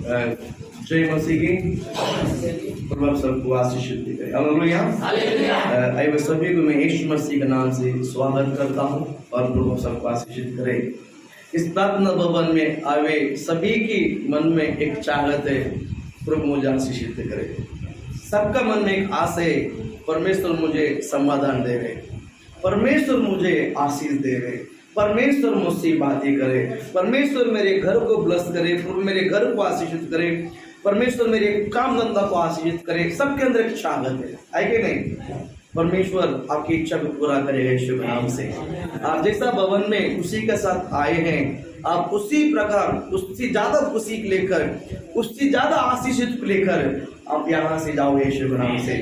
जय मसीह की। प्रभु आप सबको आशीषित करे। हालेलुया। आइए सभी को मैं यीशु मसीह के नाम से स्वागत करता हूँ और प्रभु आप सबको आशीषित करे। इस प्रार्थना भवन में आवे सभी की मन में एक चाहत है, प्रभु मुझे आशीषित करे। सबका मन में एक आशा है, परमेश्वर मुझे समाधान दे रहे, परमेश्वर मुझे आशीष दे रहे, परमेश्वर मुझसे बातें करे, परमेश्वर मेरे घर को ब्लेस करे, मेरे घर को आशीषित करे, परमेश्वर मेरे काम धंधा को आशीषित करे। सबके अंदर एक चाहत है कि नहीं? परमेश्वर आपकी इच्छा को पूरा करेगा यीशु के नाम से। आप जैसा भवन में खुशी के साथ आए हैं, आप उसी प्रकार उससे ज्यादा खुशी लेकर, उससे ज्यादा आशीषित लेकर आप यहाँ से जाओ यीशु के नाम से।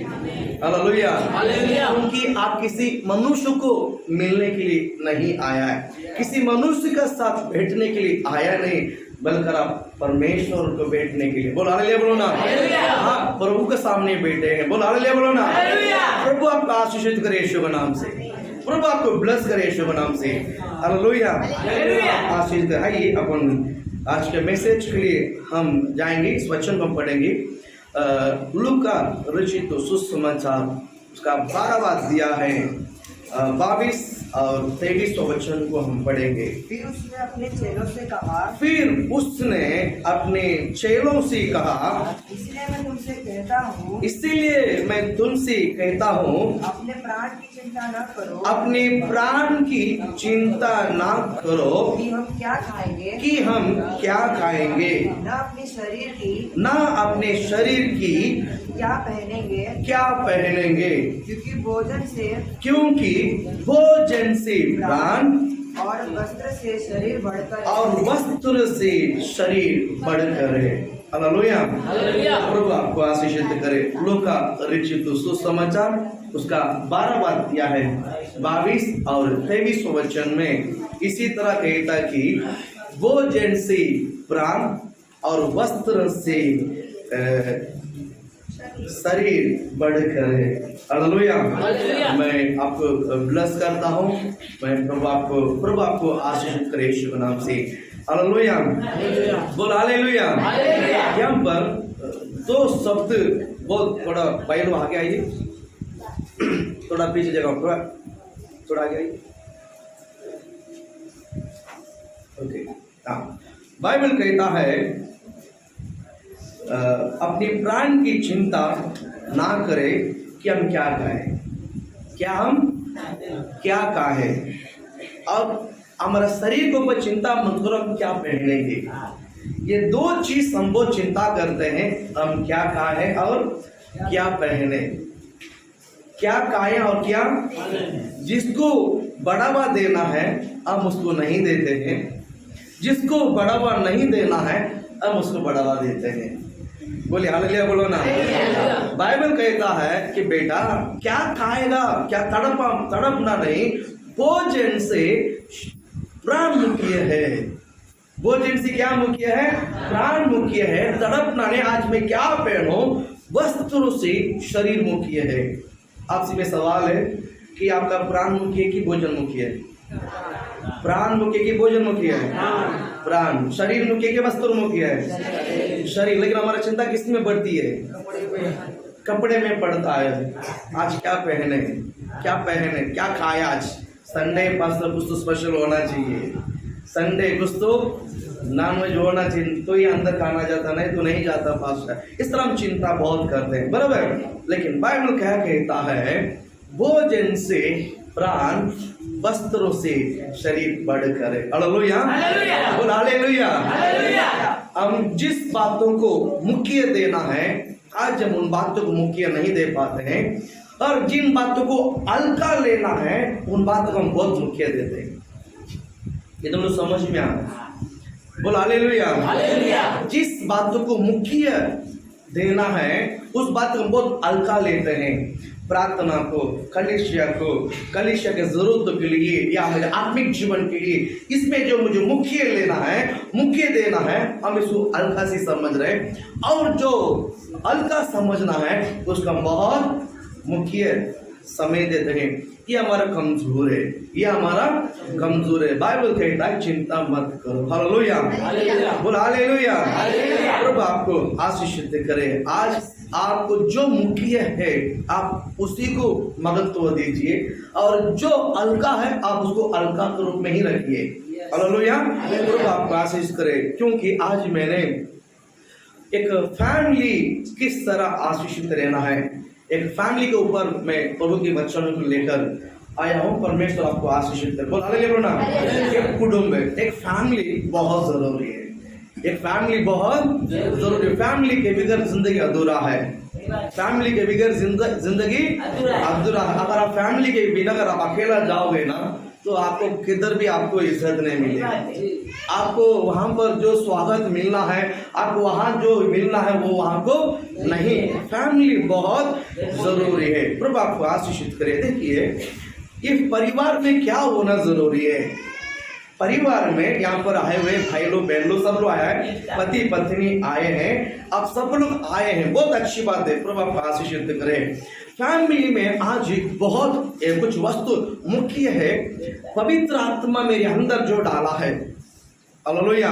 हालेलुया। क्योंकि आप किसी मनुष्य को मिलने के लिए नहीं आया है, किसी मनुष्य के साथ बैठने के लिए आया नहीं, बल्कि आप परमेश्वर को बैठने के लिए, बोल हालेलुया बोलो ना। हाँ, प्रभु के सामने बैठे हैं, बोल हालेलुया बोलो ना। प्रभु आपको आशीषित करे यीशु के नाम से, प्रभु आपको ब्लेस करे यीशु के नाम से। हालेलुया। आशीष करे। आइए अपन आज के मैसेज के लिए हम जाएंगे, इस वचन को पढ़ेंगे। लूका रचित सुसमाचार उसका 12वां अध्याय है, 22 और 23 वचन को हम पढ़ेंगे। फिर उसने अपने चेलों से कहा, इसलिए मैं तुमसे कहता हूँ, अपने प्राण की चिंता न करो, अपने प्राण की चिंता ना करो कि हम क्या खाएंगे, न अपने शरीर की क्या पहनेंगे, क्योंकि भोजन से प्राण और वस्त्र से शरीर बढ़कर है। हालेलुया। प्रभु आपको आशीषित करे। लूका रचित सुसमाचार उसका 12वां अध्याय है, 22 और 23 वचन में इसी तरह कहता कि भोजन से प्राण और वस्त्र से शरीर बढ़कर है। हालेलुया। मैं आपको ब्लेस करता हूँ, मैं प्रभु आपको आशीषित करे यीशु के नाम से। हालेलुया। बोल हालेलुया। यहाँ पर दो शब्द बहुत थोड़ा पहलू आगे आइए, थोड़ा पीछे जगह, थोड़ा आगे आइए। ओके। हाँ, बाइबल कहता है अपने प्राण की चिंता ना करे कि हम क्या खाएं, क्या खाएं। अब हमारा शरीर के ऊपर चिंता मत करो हम क्या पहनेंगे। ये दो चीज हम बहुत चिंता करते हैं, हम क्या खाएं और क्या पहने, क्या खाएं और क्या। जिसको बढ़ावा देना है हम उसको नहीं देते हैं, जिसको बढ़ावा नहीं देना है हम उसको बढ़ावा देते हैं। बोले हालेलुया बोलो ना। बाइबल कहता है कि बेटा क्या खाएगा, क्या तड़पना नहीं, भोजन से प्राण मुख्य है। भोजन से क्या मुख्य है? प्राण मुख्य है। तड़पना नहीं, आज मैं क्या पहनूं, वस्त्र से शरीर मुख्य है। आपसे में सवाल है कि आपका प्राण मुख्य है कि भोजन मुख्य है? प्राण मुख्य की भोजन मुख्य है? प्राण। शरीर मुख्य के वस्त्र मुख्य है? शरीर। लेकिन हमारा चिंता किस में बढ़ती है? कपड़े में पड़ता है। आज क्या पहने, क्या खाया। आज संडे पास्टर कुछ तो स्पेशल होना चाहिए, संडे कुछ तो नॉनवेज होना चाहिए, तो ये अंदर खाना जाता, नहीं तो नहीं जाता पास्टर। इस तरह हम चिंता बहुत करते हैं, बराबर। लेकिन बाइबल क्या कहता है? भोजन से प्राण, वस्त्रों से शरीर बढ़कर है। हालेलुया। बोल हालेलुया। हम जिस बातों को मुख्य देना है, आज हम उन बातों को मुख्य नहीं दे पाते हैं, और जिन बातों को हल्का लेना है उन बातों को हम बहुत मुख्य देते हैं। ये तुम लोग समझ में आ रहा? बोल हालेलुया। जिस बातों को मुख्य देना है उस बात को बहुत हल्का लेते हैं। प्रार्थना को, कलीसिया के जरूरतों के लिए या मेरे आत्मिक जीवन के लिए, इसमें जो मुझे मुख्य लेना है, मुख्य देना है, हम इसको हल्का से समझ रहे हैं, और जो हल्का समझना है उसका बहुत मुख्य समय देते हैं। ये हमारा कमजोर है, ये हमारा कमजोर है। बाइबल कहता है चिंता मत करो। हालेलुया, बोल हालेलुया। प्रभु आपको आशीषित करे। आज आपको जो मुख्य है आप उसी को महत्व दीजिए, और जो हल्का है आप उसको हल्का के रूप में ही रखिए। हालेलुया, प्रभु आपको आशीष करे। क्योंकि आज मैंने एक फैमिली किस तरह आशीषित रहना है, एक फैमिली के ऊपर मैं प्रभु के वचनों को लेकर आया हूँ। परमेश्वर आपको आशीषित करे। बोल हालेलुया। एक कुटुंब, एक फैमिली बहुत जरूरी है। एक फैमिली बहुत जरूरी है। फैमिली के बगैर जिंदगी अधूरा है। फैमिली के बगैर जिंदगी अधूरा है। अगर आप फैमिली के बिना अगर आप अकेला जाओगे ना तो आपको किधर भी आपको इज्जत नहीं मिलेगी। आपको वहां पर जो स्वागत मिलना है, आपको वहां जो मिलना है वो वहां को नहीं। फैमिली बहुत जरूरी है। प्रभु आपको आशीषित करे। देखिए ये परिवार में क्या होना जरूरी है। परिवार में यहाँ पर आए हुए भाई लोग बहन लोग सब लोग आए हैं, पति पत्नी आए हैं, आप सब लोग आए हैं, बहुत अच्छी बात है। प्रभु आपको आशीषित करे। फैमिली में आज बहुत कुछ वस्तु मुख्य है। पवित्र आत्मा मेरे अंदर जो डाला है, हालेलुया,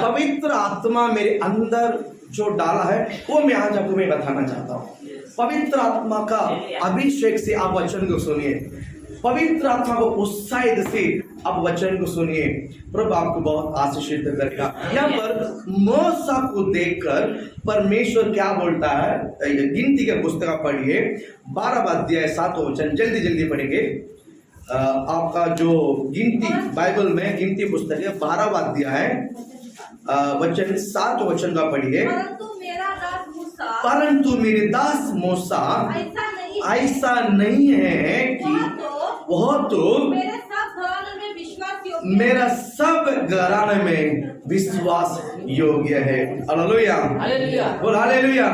पवित्र आत्मा मेरे अंदर जो डाला है वो मैं आज आपको मैं बताना चाहता हूँ। पवित्र आत्मा का अभिषेक से आप वचन को सुनिए, पवित्र आत्मा को उत्साहित से आप वचन को सुनिए। प्रभु आपको बहुत आशीषित करेगा। यहाँ पर मूसा को देखकर परमेश्वर क्या बोलता है, गिनती के पुस्तक पढ़िए 12 अध्याय 7 वचन, जल्दी जल्दी पढ़ेंगे। आपका जो गिनती बाइबल में गिनती पुस्तक है 12 अध्याय वचन 7 वचन का पढ़िए। परंतु मेरे दास मूसा ऐसा नहीं है कि वह तो मेरा सब घराने में विश्वास योग्य है। हालेलुया, बोल हालेलुया।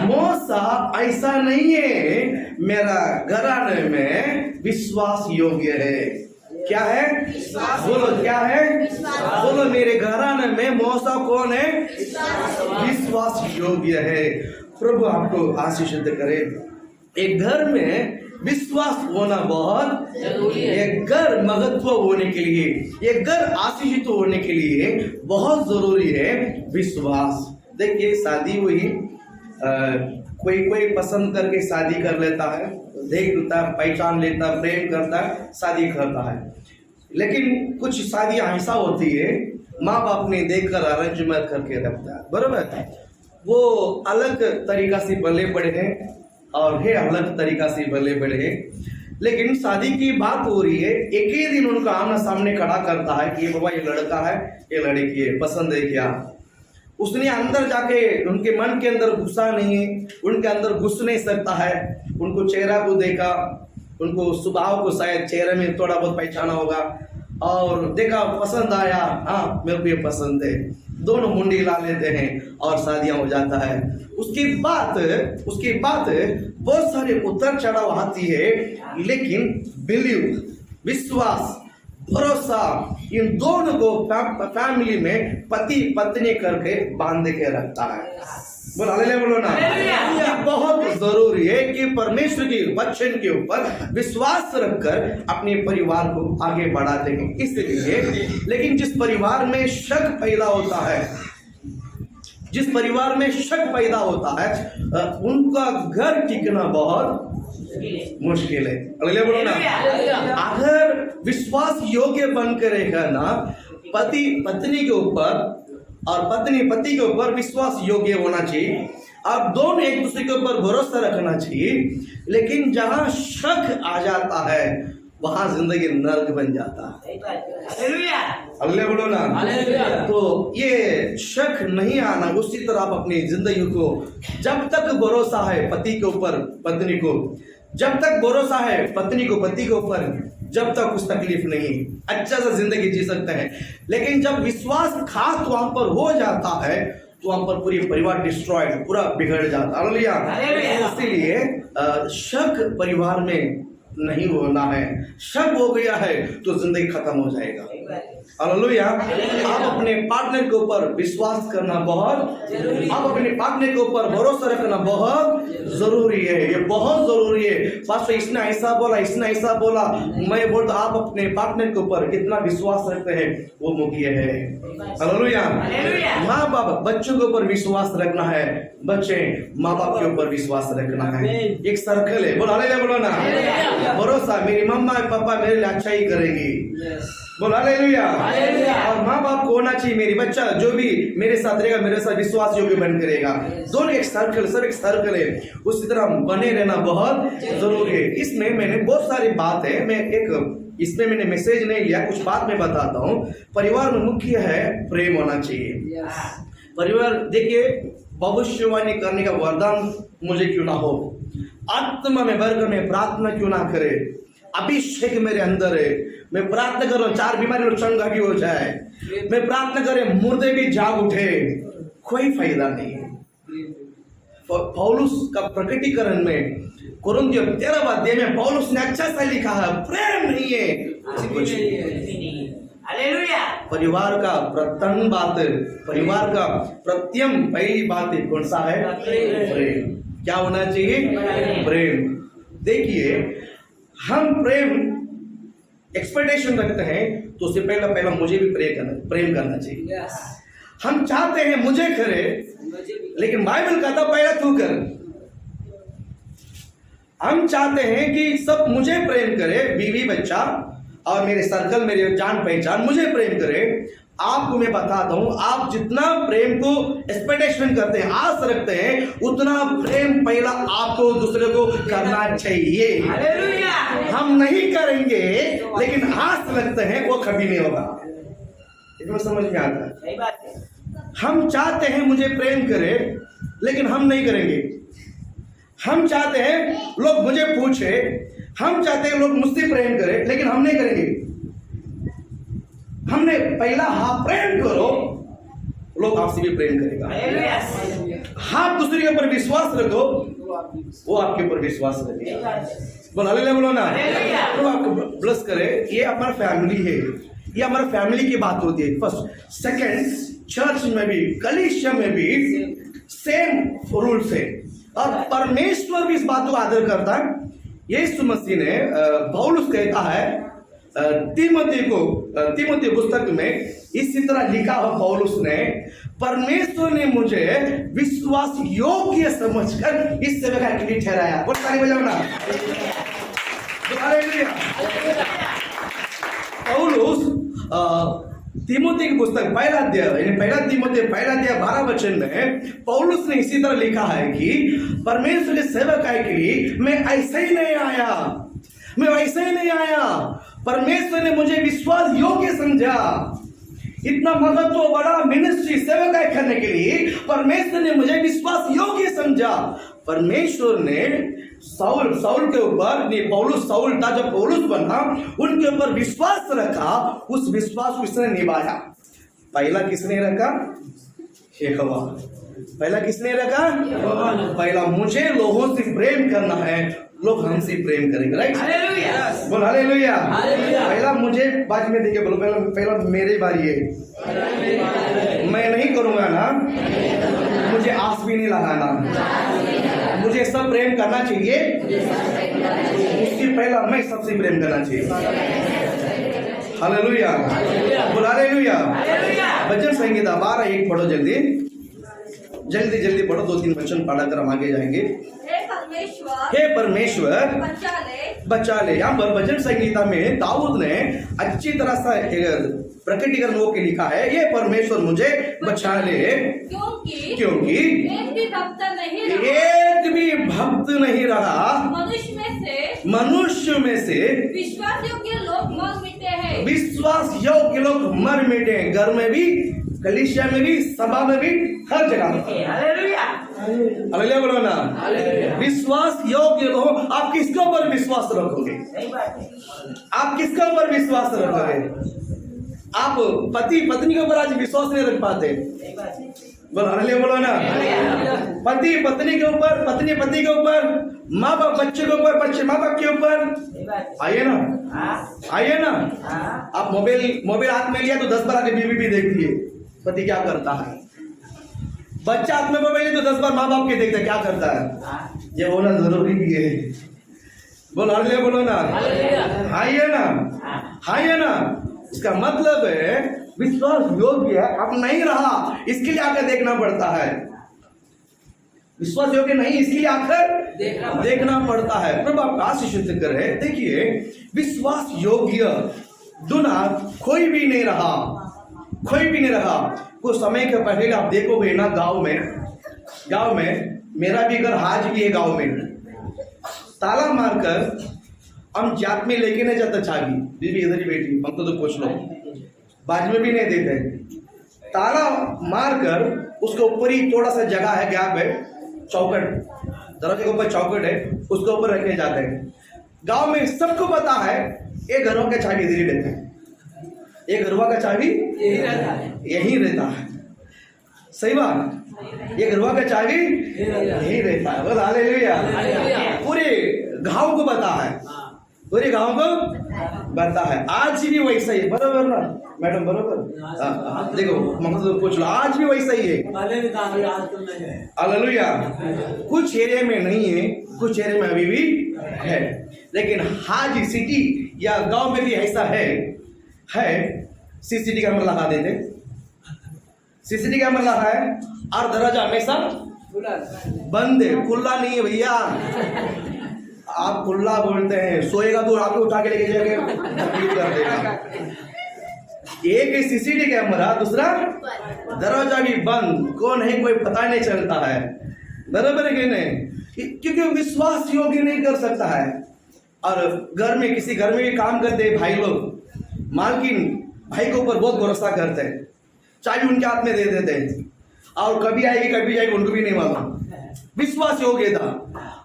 मूसा ऐसा नहीं है, मेरा घराने में विश्वास योग्य है। क्या है? बोलो क्या है? बोलो मेरे घराने में मूसा कौन है? विश्वास योग्य है। प्रभु आपको आशीषित करे। एक घर में विश्वास होना बहुत जरूरी है। एक घर महत्व होने के लिए, एक घर आशीषित होने के लिए बहुत जरूरी है विश्वास। देखिए शादी हुई, कोई पसंद करके शादी कर लेता है, देख लेता है, पहचान लेता है, प्रेम करता है, शादी करता है। लेकिन कुछ शादी ऐसा होती है माँ बाप ने देखकर अरेंजमेंट करके रखता है, बराबर। वो अलग तरीका से पले पड़े हैं और ये अलग तरीका से बले बड़े हैं। लेकिन शादी की बात हो रही है, एक ही दिन उनका आमना सामने खड़ा करता है कि बाबा ये लड़का है, ये लड़की है, पसंद है क्या? उसने अंदर जाके उनके मन के अंदर घुसा नहीं है, उनके अंदर घुस नहीं सकता है। उनको चेहरा को देखा, उनको स्वभाव को शायद चेहरे में थोड़ा बहुत पहचाना होगा और देखा, पसंद आया, हाँ मेरे को ये पसंद है, दोनों मुंडी ला लेते हैं और शादियां हो जाता है। उसके बाद बहुत सारे उतर चढ़ाव आती है, लेकिन बिलीव, विश्वास, भरोसा, इन दोनों को फैमिली में पति पत्नी करके बांध के रखता है। बोलो हालेलुया, बोलो ना। ये बहुत जरूरी है कि परमेश्वर के वचन के ऊपर विश्वास रखकर अपने परिवार को आगे बढ़ाते हैं। इसलिए लेकिन जिस परिवार में शक पैदा होता है, जिस परिवार में शक पैदा होता है, उनका घर टिकना बहुत मुश्किल है। हालेलुया, बोलो ना। अगर विश्वास योग्य बनकर रहेगा ना, पति पत्नी के ऊपर और पत्नी पति के ऊपर विश्वास योग्य होना चाहिए। आप दोनों एक दूसरे के ऊपर भरोसा रखना चाहिए। लेकिन जहां शक आ जाता है वहां जिंदगी नर्क बन जाता है। हालेलुया, बोलो ना। तो ये शक नहीं आना, उसी तरह आप अपनी जिंदगी को, जब तक भरोसा है पति के ऊपर पत्नी को, जब तक भरोसा है पत्नी को पति के ऊपर, जब तक कुछ तकलीफ नहीं, अच्छा सा जिंदगी जी सकते हैं। लेकिन जब विश्वास खात वहां पर हो जाता है तो वहां पर पूरी परिवार डिस्ट्रॉयड, पूरा बिगड़ जाता है। हालेलुया। इसीलिए शक परिवार में नहीं होना है। शक हो गया है तो जिंदगी खत्म हो जाएगा। हालेलुया। आप अपने पार्टनर के ऊपर विश्वास करना बहुत जरूरी, आप अपने पार्टनर के ऊपर भरोसा रखना बहुत जरूरी है। ये बहुत जरूरी है। पास्टर इसने ऐसा बोला, इसने ऐसा बोला, मैं बोलता आप अपने पार्टनर के ऊपर कितना विश्वास रखते हैं वो मुख्य है। हालेलुया। माँ बाप बच्चों के ऊपर विश्वास रखना है, बच्चे माँ बाप के ऊपर विश्वास रखना है। एक सर्कल है, बोलो हालेलुया, बोलो ना, भरोसा मेरी मम्मा पापा मेरे लिए अच्छा ही करेंगी, बोलो हालेलुया। और माँ बाप को होना चाहिए मेरी बच्चा जो भी मेरे साथ रहेगा मेरे साथ विश्वास योग्य बन करेगा। दोनों एक सर्कल, सब एक सर्कल है, उसी तरह बने रहना बहुत जरूरी है। इसमें मैंने बहुत सारी बात है, मैं एक इसमें मैंने मैसेज नहीं लिया, कुछ बात मैं बताता हूँ। परिवार में मुख्य है प्रेम होना चाहिए। परिवार देखिए, भविष्यवाणी करने का वरदान मुझे क्यों ना हो, आत्मा में भरकर मैं प्रार्थना क्यों ना करे, अभिषेक मेरे अंदर है, मैं प्रार्थना कर रहा हूँ 4 बीमारी लोग चंगा भी हो जाए, मैं प्रार्थना करे मुर्दे भी जाग उठे, कोई फायदा नहीं है। पौलुस का प्रकटीकरण में कुरिन्थियों 13 अध्याय में पौलुस ने अच्छा सा लिखा है, प्रेम नहीं है कुछ नहीं। हालेलुया। परिवार का प्रथम बात, परिवार का प्रथम पहली बात कौन सा है? प्रेम। क्या होना चाहिए? प्रेम। देखिए, हम प्रेम एक्सपेक्टेशन रखते हैं तो उससे पहला मुझे भी प्रेम करना चाहिए। हम चाहते हैं मुझे करे, लेकिन बाइबल कहता पहला तू कर। हम चाहते हैं कि सब मुझे प्रेम करे, बीवी बच्चा और मेरे सर्कल, मेरे जान पहचान मुझे प्रेम करे। आपको मैं बताता हूं, आप जितना प्रेम को एक्सपेक्टेशन करते हैं, आस रखते हैं, उतना प्रेम पहला आपको दूसरे को करना चाहिए। हम नहीं करेंगे लेकिन आस रखते हैं, वो कभी नहीं होगा। इसमें समझ में आता है? सही बात है। हम चाहते हैं मुझे प्रेम करे, लेकिन हम नहीं करेंगे। हम चाहते हैं लोग मुझे पूछे, हम चाहते हैं लोग मुझसे प्रेम करें, लेकिन हम नहीं करेंगे। हमने पहला हाँ प्रेम करो, लोग आपसे भी प्रेम करेगा। हाँ दूसरे के ऊपर विश्वास रखो, वो आपके ऊपर विश्वास रखेगा। बोलो हालेलुया, बोलो ना, तो आपको ब्लेस करे। ये हमारा फैमिली है, ये हमारा फैमिली की बात होती है। फर्स्ट, सेकंड, चर्च में भी, कलीसिया में भी सेम रूल्स है, और परमेश्वर भी इस बात को आदर करता है। यीशु मसीह ने पौलुस कहता है तीमुथी पुस्तक में इसी तरह लिखा हो पौलुस ने, परमेश्वर ने मुझे विश्वास योग्य समझकर इस सेवा के लिए ठहराया। बोल ताली बजाओ ना। हालेलुया। पौलुस तीमुथी की पुस्तक पहला अध्याय 12 वचन में पौलुस ने इसी तरह लिखा है कि परमेश्वर के सेवक के लिए मैं ऐसे ही नहीं आया, परमेश्वर ने मुझे विश्वास योग्य समझा। इतना महत्व बड़ा मिनिस्ट्री सेवकाई करने के लिए परमेश्वर ने मुझे विश्वास योग्य समझा। परमेश्वर ने साउल के ऊपर, नहीं पौलुस साउल था, जब पौलुस बना उनके ऊपर विश्वास रखा, उस विश्वास को इसने निभाया। पहला किसने रखा? यहोवा। पहला किसने रखा? पहला मुझे लोगों से प्रेम करना है, लोग हमसे प्रेम करेंगे। राइट? बोल हालेलुया। पहला मुझे, बाद में देखिए, बोलो पहला मेरी बारी है। मैं नहीं करूंगा ना, मुझे आस भी नहीं लगाना, मुझे सब प्रेम करना चाहिए, उसकी पहला मैं सबसे प्रेम करना चाहिए। हालेलुया, बोल हालेलुया। भजन संगीता 12:1 पढ़ो, जल्दी पढ़ो, 2-3 वचन पढ़कर हम आगे जाएंगे। हे परमेश्वर बचा ले। यहाँ पर भजन संगीता में दाऊद ने अच्छी तरह से प्रकटीकरण होकर लिखा है, ये परमेश्वर मुझे बचा ले, क्योंकि एक भी भक्त नहीं रहा, मनुष्य में से विश्वास योग्य लोग मर मिटे। घर में भी, कलीसिया में भी, सभा में भी, हर जगह। हालेलुया बोलो ना। विश्वास योग्य लोग। आप किसके ऊपर विश्वास रखोगे? आप किसके ऊपर विश्वास रखोगे? आप पति पत्नी के ऊपर आज विश्वास नहीं रख पाते, बोलो हालेलुया बोलो ना। पति पत्नी के ऊपर, पत्नी पति के ऊपर, माँ बाप बच्चे के ऊपर, बच्चे माँ बाप के ऊपर। आइए ना, आइए ना। आप मोबाइल हाथ में लिया तो 10 बार आगे बीवी भी देखती है पति क्या करता है। बच्चा हाथ में मोबाइल तो 10 बार माँ बाप के देखता है क्या करता है। ये होना जरूरी भी है। बोलो हालेलुया बोलो ना। आइए ना, आइए ना। इसका मतलब है विश्वास योग्य अब नहीं रहा, इसके लिए आकर देखना पड़ता है। विश्वास योग्य नहीं, इसके लिए आकर देखना पड़ता है। प्रभु आपका आशीष करे। देखिए विश्वास योग्य दुना कोई भी नहीं रहा, कोई भी नहीं रहा। कुछ समय के पहले आप देखोगे ना, गांव में मेरा भी घर आज भी है। गांव में ताला मारकर हम जात में लेके नहीं जाता चाबी, बीवी इधर ही बैठी, हम तो पूछ लो, बाजू में भी नहीं देते। ताला मारकर उसके ऊपर ही थोड़ा सा जगह है, गैप है, चौकट, दरवाजे के ऊपर चौकट है, उसके ऊपर रखे जाते हैं। गांव में सबको पता है ये घरों का चाबी इधर ही रहता है, ये घरवा का चाबी यही रहता है। सही बात, ये घरवा का चाबी यही रहता है। बोल हालेलुया। पूरे गांव को पता है, पूरे गांव को पता है। आज भी वैसा ही है, बराबर ना मैडम, बराबर। देखो मतलब पूछ लो, आज भी वैसा ही है। हालेलुया। कुछ एरिया में नहीं है, कुछ एरिया में अभी भी है, लेकिन हाजी सिटी या गांव में भी ऐसा है। सीसीटीवी कैमरा लगा देते, सीसीटीवी कैमरा लगा है और दरवाजा हमेशा बंद है, खुला नहीं है भैया। आप खुला बोलते हैं, सोएगा तो आपको उठा के लेके जाके कर देगा। एक है सीसीटीवी कैमरा, दूसरा दरवाजा भी बंद, कौन है कोई पता नहीं चलता है। बराबर है कि नहीं? क्योंकि विश्वास योग्य नहीं कर सकता है। और घर में किसी घर में भी काम करते भाई लोग, मालकिन भाई के ऊपर बहुत भरोसा करते हैं, चाबी उनके हाथ में दे देते हैं और कभी आएगी कभी जाएगी उनको भी नहीं मालूम। विश्वास योग्य था,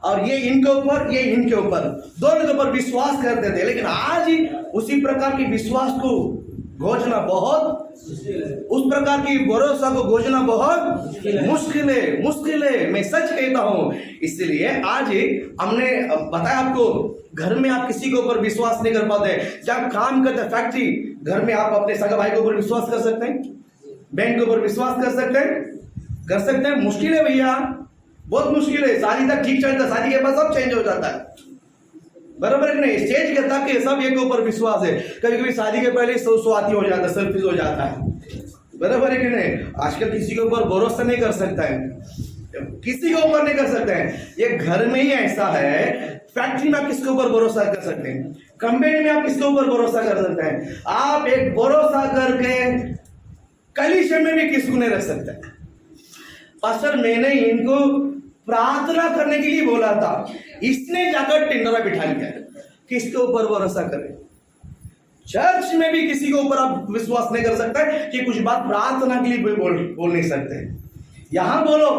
और ये इनके ऊपर, ये इनके ऊपर, दोनों के ऊपर विश्वास करते थे। लेकिन आज ही उसी प्रकार की विश्वास को घोषणा बहुत, उस प्रकार की भरोसा को घोषणा बहुत मुश्किल है। मैं सच कहता हूं। इसलिए आज हमने बताया आपको, घर में आप किसी के ऊपर विश्वास नहीं कर पाते। जब काम करते फैक्ट्री, घर में आप अपने सगा भाई के ऊपर विश्वास कर सकते हैं, बहन के ऊपर विश्वास कर सकते हैं। मुश्किल है भैया, बहुत मुश्किल है। शादी तक ठीक चलता, शादी के बाद सब चेंज हो जाता है। बराबर है नहीं? स्टेज के तक सब एक ऊपर विश्वास है। कभी कभी शादी के पहले स्वाति हो जाता है, सेल्फिश हो जाता है। बराबर है कि नहीं? आजकल किसी के ऊपर भरोसा नहीं कर सकता है, किसी के ऊपर नहीं कर सकते हैं। ये घर में ही ऐसा है, फैक्ट्री में आप किसके ऊपर भरोसा कर सकते हैं, कंपनी में आप किसके ऊपर भरोसा कर सकते हैं। आप एक भरोसा करके कलीसिया में भी किसको नहीं रख सकते। पास्टर मैंने इनको प्रार्थना करने के लिए बोला था, इसने जाकर टिंडरा बिठा लिया, किसके ऊपर भरोसा करें। चर्च में भी किसी के ऊपर आप विश्वास नहीं कर सकते कि कुछ बात प्रार्थना के लिए बोल नहीं सकते। यहां बोलो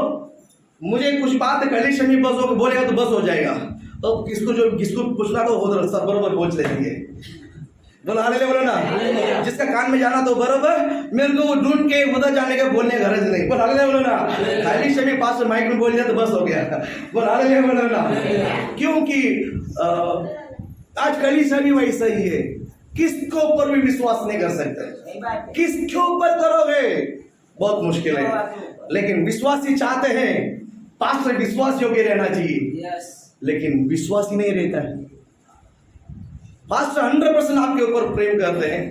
मुझे कुछ बात कलीसिया में बस हो, बोलेगा तो बस हो जाएगा, तो किसको पूछना तो हो सब बरोबर पूछ लेंगे। बोलो हालेलुया बोलो ना। जिसका कान में जाना तो बरोबर, मेरे को ढूंढ के उधर जाने का बोलने का गरज नहीं। बोलो हालेलुया बोलो ना। खाली से पास माइक में बोल दिया तो बस हो गया। बोलो हालेलुया बोलो ना। क्योंकि आज कलीसिया भी वैसा ही है, किसके ऊपर भी विश्वास नहीं कर सकते। किसके ऊपर करोगे, बहुत मुश्किल है। लेकिन विश्वासी चाहते हैं पास्टर विश्वास योग्य रहना चाहिए, लेकिन विश्वास ही नहीं रहता है। पास्टर 100% आपके ऊपर प्रेम करते हैं,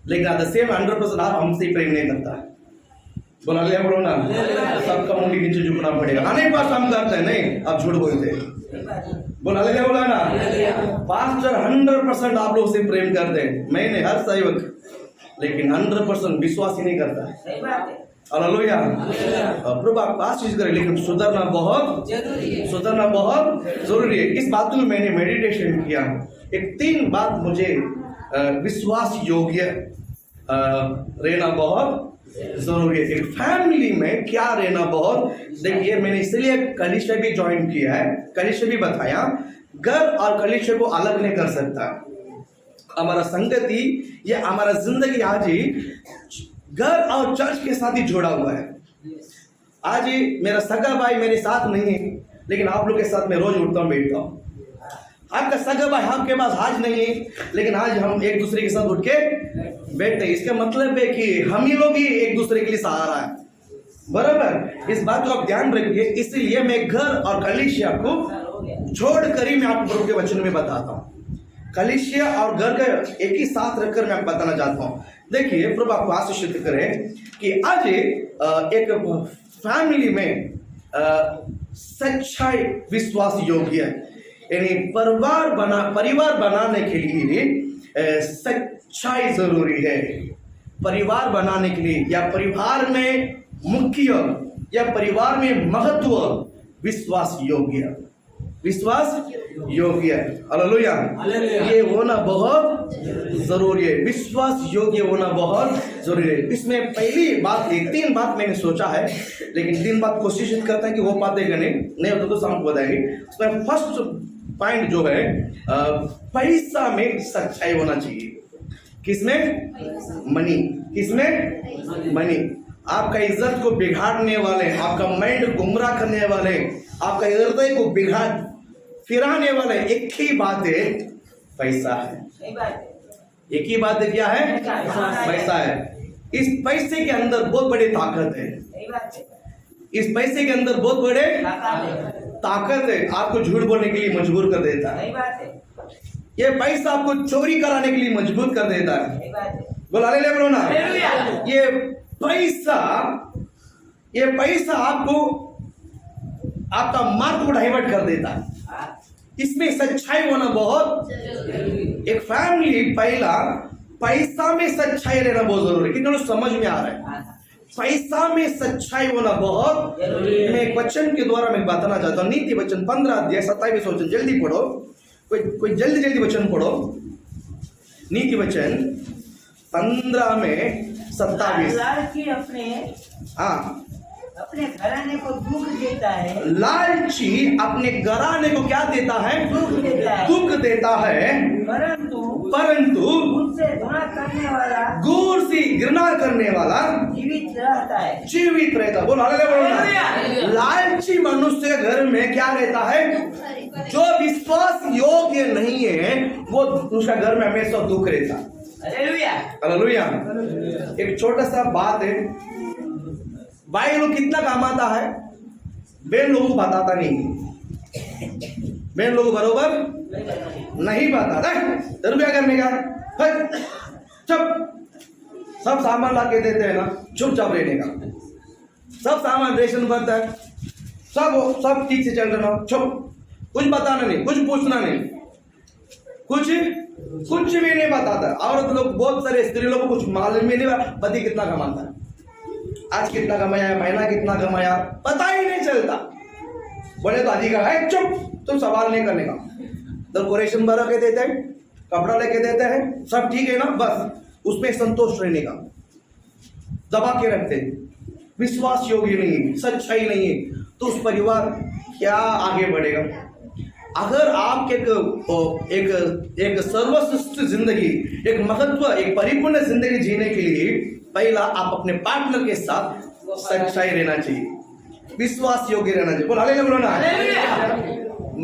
लेकिन एट द सेम 100% आप हमसे प्रेम नहीं करता है। बोला ले बोलो ना, सबका मुंडी नीचे झुकना पड़ेगा। नहीं पास्टर हम करते हैं, नहीं आप झूठ बोलते हैं। बोला ले बोला ना, पास्टर 100% आप लोग से प्रेम करते हैं, मैंने हर सेवक, लेकिन 100% विश्वास ही नहीं करता है। हालेलुया। प्रभु आपको आशीष करे, लेकिन सुधरना बहुत जरूरी है। इस बात में मैंने मेडिटेशन किया, एक 3 बात मुझे विश्वास योग्य रहना बहुत जरूरी है। एक फैमिली में क्या रहना बहुत, देखिए मैंने इसलिए कलीसिया भी ज्वाइन किया है, कलीसिया भी बताया, घर और कलीसिया को अलग नहीं कर सकता। हमारा संगति या हमारा जिंदगी आज ही घर और चर्च के साथ ही जुड़ा हुआ है। आज ही मेरा सगा भाई मेरे साथ नहीं है, लेकिन आप लोग के साथ मैं रोज उठता हूँ बैठता हूँ। आपका सगा भाई आपके पास आज नहीं है, लेकिन आज हम एक दूसरे के साथ उठ के बैठते हैं। इसका मतलब है कि हम ही लोग ही एक दूसरे के लिए सहारा है, बराबर। इस बात को आप ध्यान रखिए। इसलिए मैं घर और कलीसिया को छोड़कर ही मैं आप प्रभु के वचन में बताता हूँ। कलीसिया और घर का एक ही साथ रखकर मैं आपको बताना चाहता हूँ। देखिए, प्रभु आपको आशीषित करे कि आज एक फैमिली में सच्चाई विश्वास योग्य है, यानी परिवार बनाने के लिए सच्चाई जरूरी है। परिवार बनाने के लिए या परिवार में मुख्य या परिवार में महत्व विश्वास योग्य हालेलुया। ये होना बहुत जरूरी है, विश्वास योग्य होना बहुत जरूरी है। इसमें पहली बात 3 बात मैंने सोचा है, लेकिन 3 बात कोशिश करता है कि वो पातेगा नहीं होता तो शाम को बताएंगे। उसमें फर्स्ट पॉइंट जो है पैसा में सच्चाई होना चाहिए। किसमें? मनी। किसमें? मनी। आपका इज्जत को बिगाड़ने वाले, आपका माइंड गुमराह करने वाले, आपका हृदय को फिराने वाले एक ही बात है, पैसा है। एक ही बात है, क्या है? पैसा है। इस पैसे के अंदर बहुत बड़ी ताकत है। इस पैसे के अंदर बहुत बड़े ताकत है। आपको झूठ बोलने के लिए मजबूर कर देता है। ये पैसा आपको चोरी कराने के लिए मजबूर कर देता है। बोला ले बोलो ना। ये पैसा आपको आपका मार्ग को डाइवर्ट कर देता है। इसमें सच्चाई होना बहुत, एक फैमिली पहला पैसा में सच्चाई रहना बहुत जरूरी है। कितने लोग समझ में आ रहा है? पैसा में सच्चाई होना बहुत। मैं एक वचन के द्वारा मैं बताना चाहता हूँ। नीति वचन 15 अध्याय 27 वचन, जल्दी पढ़ो, कोई जल्दी वचन पढ़ो। नीति वचन 15 में 27। अपने घराने को दुख देता है। लालची अपने घराने को क्या देता है? दुख देता है। परंतु मुझसे घृणा करने वाला, गुर से घृणा करने वाला जीवित रहता। बोलो हालेलुया। लालची मनुष्य घर में क्या रहता है? जो विश्वास योग्य नहीं है वो उसका घर में हमेशा दुख रहता। हालेलुया। एक छोटा सा बात है, भाई लोग कितना कमाता है बहन लोगों को बताता नहीं। बहन लोगों बरोबर नहीं बताता। 10 रुपया करने का चुप, सब सामान ला के देते हैं ना, चुपचाप रहने का। सब सामान रेशन भरता है, सब ठीक से चल रहा, चुप, कुछ बताना नहीं, कुछ पूछना नहीं, कुछ भी नहीं बताता। औरत लोग, बहुत सारे स्त्री लोग को कुछ मालूम ही नहीं पति कितना कमाता है, आज कितना कमाया, महीना कितना कमाया, पता ही नहीं चलता। बोले तो आदि का है, चुप, तुम सवाल नहीं करने का। डेकोरेशन भरा के देते हैं, कपड़ा लेके देते हैं, सब ठीक है ना, बस उसमें संतोष रहने का। दबा के रखते हैं, विश्वास योग्य नहीं है, सच्चाई नहीं है, तो उस परिवार क्या आगे बढ़ेगा? अगर आप एक सर्वश्रेष्ठ जिंदगी, एक महत्व, एक परिपूर्ण जिंदगी जीने के लिए पहला आप अपने पार्टनर के साथ सच्चाई रहना चाहिए, विश्वास योग्य रहना चाहिए। बोलो हालेलुया, बोलो ना।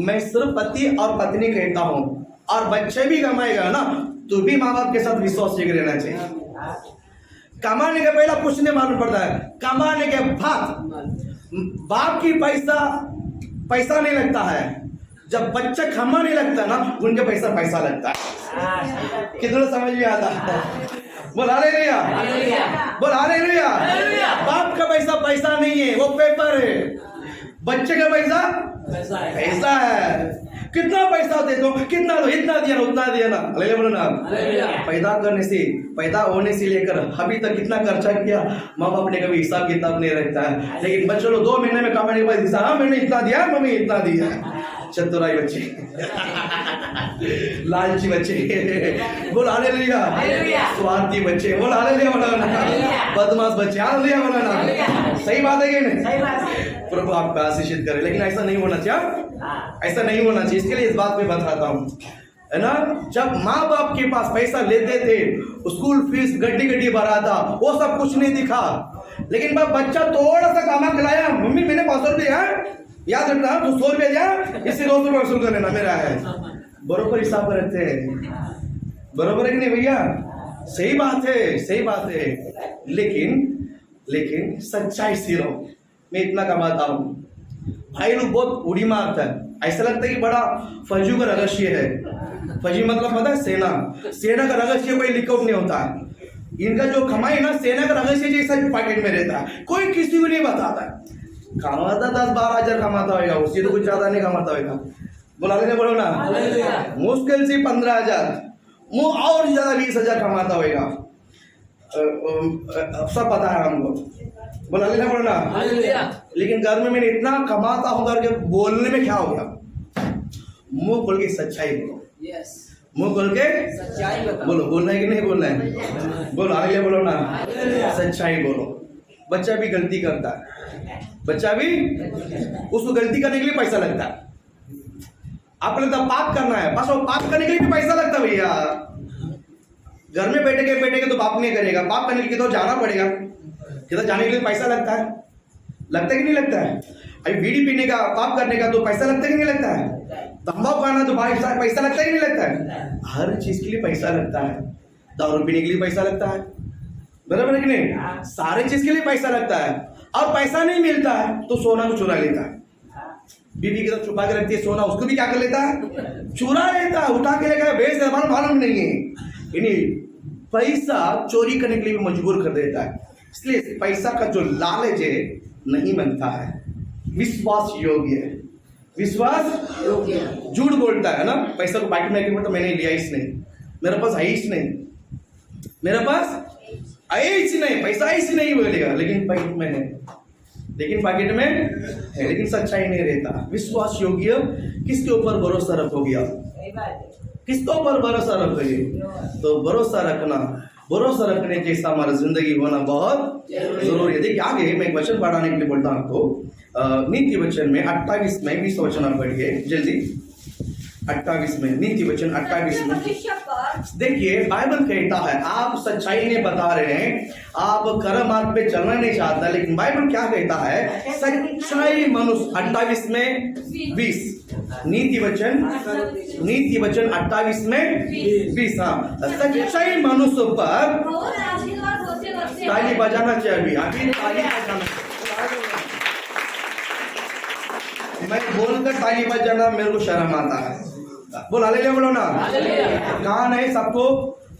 मैं सिर्फ पति और पत्नी कहता हूं, और बच्चे भी कमाएगा ना तो भी माँ बाप के साथ विश्वास योग्य रहना चाहिए। कमाने के पहला कुछ नहीं मालूम पड़ता है, कमाने के बाद बाप की पैसा नहीं लगता है। जब बच्चा कमाने लगता ना, उनके पैसा लगता है। कितना समझ में आता है? बोल हालेलुया, बोल हालेलुया। बाप का पैसा नहीं है, वो पेपर है। बच्चे का पैसा है। कितना पैसा दे दो, कितना दो, इतना दिया ना, उतना दिया ना। हालेलुया बोलो ना। पैदा होने से लेकर अभी तक कितना खर्चा किया, माँ बाप ने कभी हिसाब किताब नहीं रखता है। लेकिन बच्चों लोग 2 महीने में कमाने के बाद हिसाब, हाँ मैंने इतना दिया, मम्मी इतना दिया। चतुराई बच्चे, लालची बच्चे, बोल हालेलुया। स्वार्थी बच्चे, बोल हालेलुया बोलो ना। बदमाश बच्चे, हालेलुया बोलो ना। सही बात है कि नहीं? प्रभु आपका आशीषित करे, लेकिन ऐसा नहीं होना चाहिए, ऐसा नहीं होना चाहिए। इसके लिए इस बात में बताता हूँ, है ना। जब माँ बाप के पास पैसा लेते थे, स्कूल फीस गड्डी भरा था, वो सब कुछ नहीं दिखा, लेकिन बच्चा थोड़ा सा कामा खिलाया, मम्मी मैंने 500 रुपये दिया, याद रखना 200 रुपये दिया, इससे 200 रुपये वसूल कर लेना मेरा है। बरोबर हिसाब रखते हैं, बरोबर है कि नहीं भैया? सही बात है, सही बात है। लेकिन सच्चाई से रहो। मैं इतना कमाता हूँ, भाई लोग बहुत उड़ी मारता है, ऐसा लगता है कि बड़ा फजू का रहस्य है। फजी मतलब पता है? सेना का रहस्य कोई लिख आउट नहीं होता है। इनका जो कमाई ना सेना का रहस्य जैसा पॉकेट में रहता है, कोई किसी को नहीं बताता है। कमाता 10-12 हजार कमाता होगा, उससे तो कुछ ज्यादा नहीं कमाता होगा। बोला बोलो ना, मुश्किल से 15,000, और ज्यादा 20,000 कमाता होगा, सब पता है हमको। बोला बोलो ना। लेकिन घर में मैंने इतना कमाता हूँ करके बोलने में क्या हो गया? मुंह खोल के सच्चाई बोलो। मुंह खोल के सच्चाई बोलो। बोलना है कि नहीं बोलना है? बोलो, आगे बोलो ना, सच्चाई बोलो। बच्चा भी गलती करता है, बच्चा भी, उसको गलती करने के लिए पैसा लगता है। आपको लगता है पाप करना है, बस वो पाप करने के लिए भी पैसा लगता है भैया। घर में बैठे के तो पाप नहीं करेगा, पाप करने के लिए तो जाना पड़ेगा, किधर जाने के लिए पैसा लगता है। लगता है कि नहीं लगता है? अभी बीड़ी पीने का, पाप करने का तो पैसा लगता है कि नहीं लगता है? तंबाकू खाना तो पैसा लगता है कि नहीं लगता है? हर चीज के लिए पैसा लगता है। दारू पीने के लिए पैसा लगता है, बराबर है कि नहीं? सारे चीज के लिए पैसा लगता है। और पैसा नहीं मिलता है तो सोना को चुरा लेता है। बीवी की तरफ छुपा के रखती है सोना, उसको भी क्या कर लेता है? चुरा लेता है, उठा के लेकर बेच देता है, मालूम नहीं है। पैसा चोरी करने के लिए भी मजबूर कर देता है। इसलिए पैसा का जो लालच है नहीं बनता है, विश्वास योग्य है। विश्वास योग्य, झूठ बोलता है ना, पैसा को पैकेट में रखकर तो मैंने लिया ही नहीं, मेरे पास है ही नहीं, मेरे पास है ही नहीं, पैसा ही नहीं बोलेगा, लेकिन पैकेट में है, लेकिन पैकेट में है, लेकिन सच्चाई नहीं रहता। विश्वास योग्य किसके ऊपर भरोसा रखोगे आप? किसके ऊपर भरोसा रखोगे? तो भरोसा रखने जैसा हमारा जिंदगी होना बहुत जरूरी है। देखिए आगे मैं एक वचन पढ़ाने के लिए बोलता हूं आपको। नीति वचन में 28 में 20 वचन आप पढ़िए जल्दी। 28 में, नीति वचन 28 में देखिए, बाइबल कहता है, आप सच्चाई नहीं बता रहे हैं, आप कर्म मार्ग पे चलना नहीं चाहता, लेकिन बाइबल क्या कहता है? सच्चाई मनुष्य, 28 में 20, नीति वचन 28 में 20, हाँ, सच्चाई मनुष्य पर ताली बजाना चाहिए। अभी ताली बजाना, मैं बोलकर ताली बजाना मेरे को शर्म आता है। बोल हालेलुया, बोलो ना। कहा नहीं सबको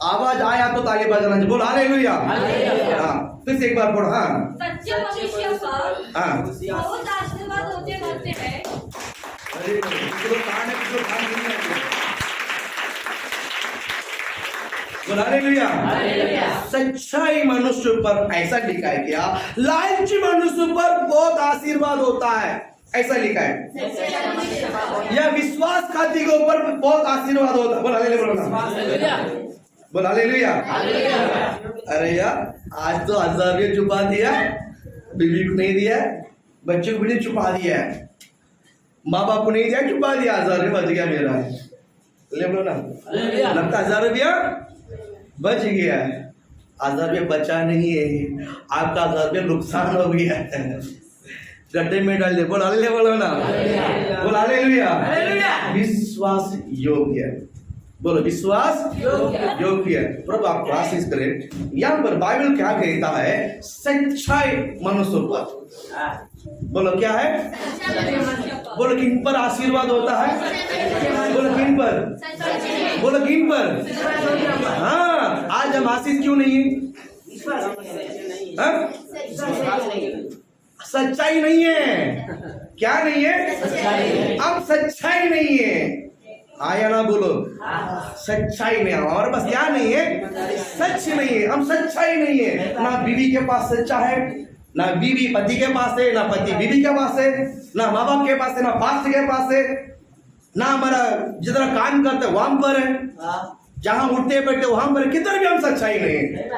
आवाज आया तो ताली बजाना चाहिए। बोल हालेलुया। हाँ, फिर से एक बार बोलो। हाँ, सच्चे मनुष्य पर बहुत आशीर्वाद होते हैं। सच्चाई मनुष्य पर ऐसा लिखा है क्या? लालची मनुष्य पर बहुत आशीर्वाद होता है, ऐसा लिखा है। या विश्वासघाती के ऊपर बहुत आशीर्वाद होता है। बोल हालेलुया, बोल हालेलुया। अरे यार, आज तो 1000 रुपये छुपा दिया, बीवी को नहीं दिया, बच्चों को भी नहीं छुपा दिया, माँ बाप को नहीं दिया, छुपा दिया, 1000 रुपये बच गया मेरा। ले बोलो ना, लगता 1000 रुपया बच गया। 1000 रुपये बचा नहीं है, आपका 1000 रुपये नुकसान हो गया है, गड्ढे में डाल दे। बोल हालेलुया, बोलो ना, बोल हालेलुया। विश्वास योग्य, बोलो विश्वास योग्य। प्रभु आपको आशीष करे। यहाँ पर बाइबल क्या कहता है? सच्चाई मनुष्य पर, बोलो क्या है? बोलो किन पर आशीर्वाद होता है? बोलो किन पर? बोलो किन पर? हाँ, आज हम आशीष क्यों नहीं है? सच्चाई नहीं है। क्या नहीं है? अब सच्चाई नहीं है। आया ना, बोलो सच्चाई नहीं। और बस क्या नहीं है? सच नहीं है। हम सच्चाई नहीं है। ना बीवी के पास सच्चा है, ना बीवी पति के पास है, ना पति बीवी के पास है, ना माँ बाप के पास है, ना पास्टर के पास है, ना हमारा जितना काम करते वहां पर है, जहां उठते बैठते वहां पर, किधर भी हम सच्चाई नहीं है।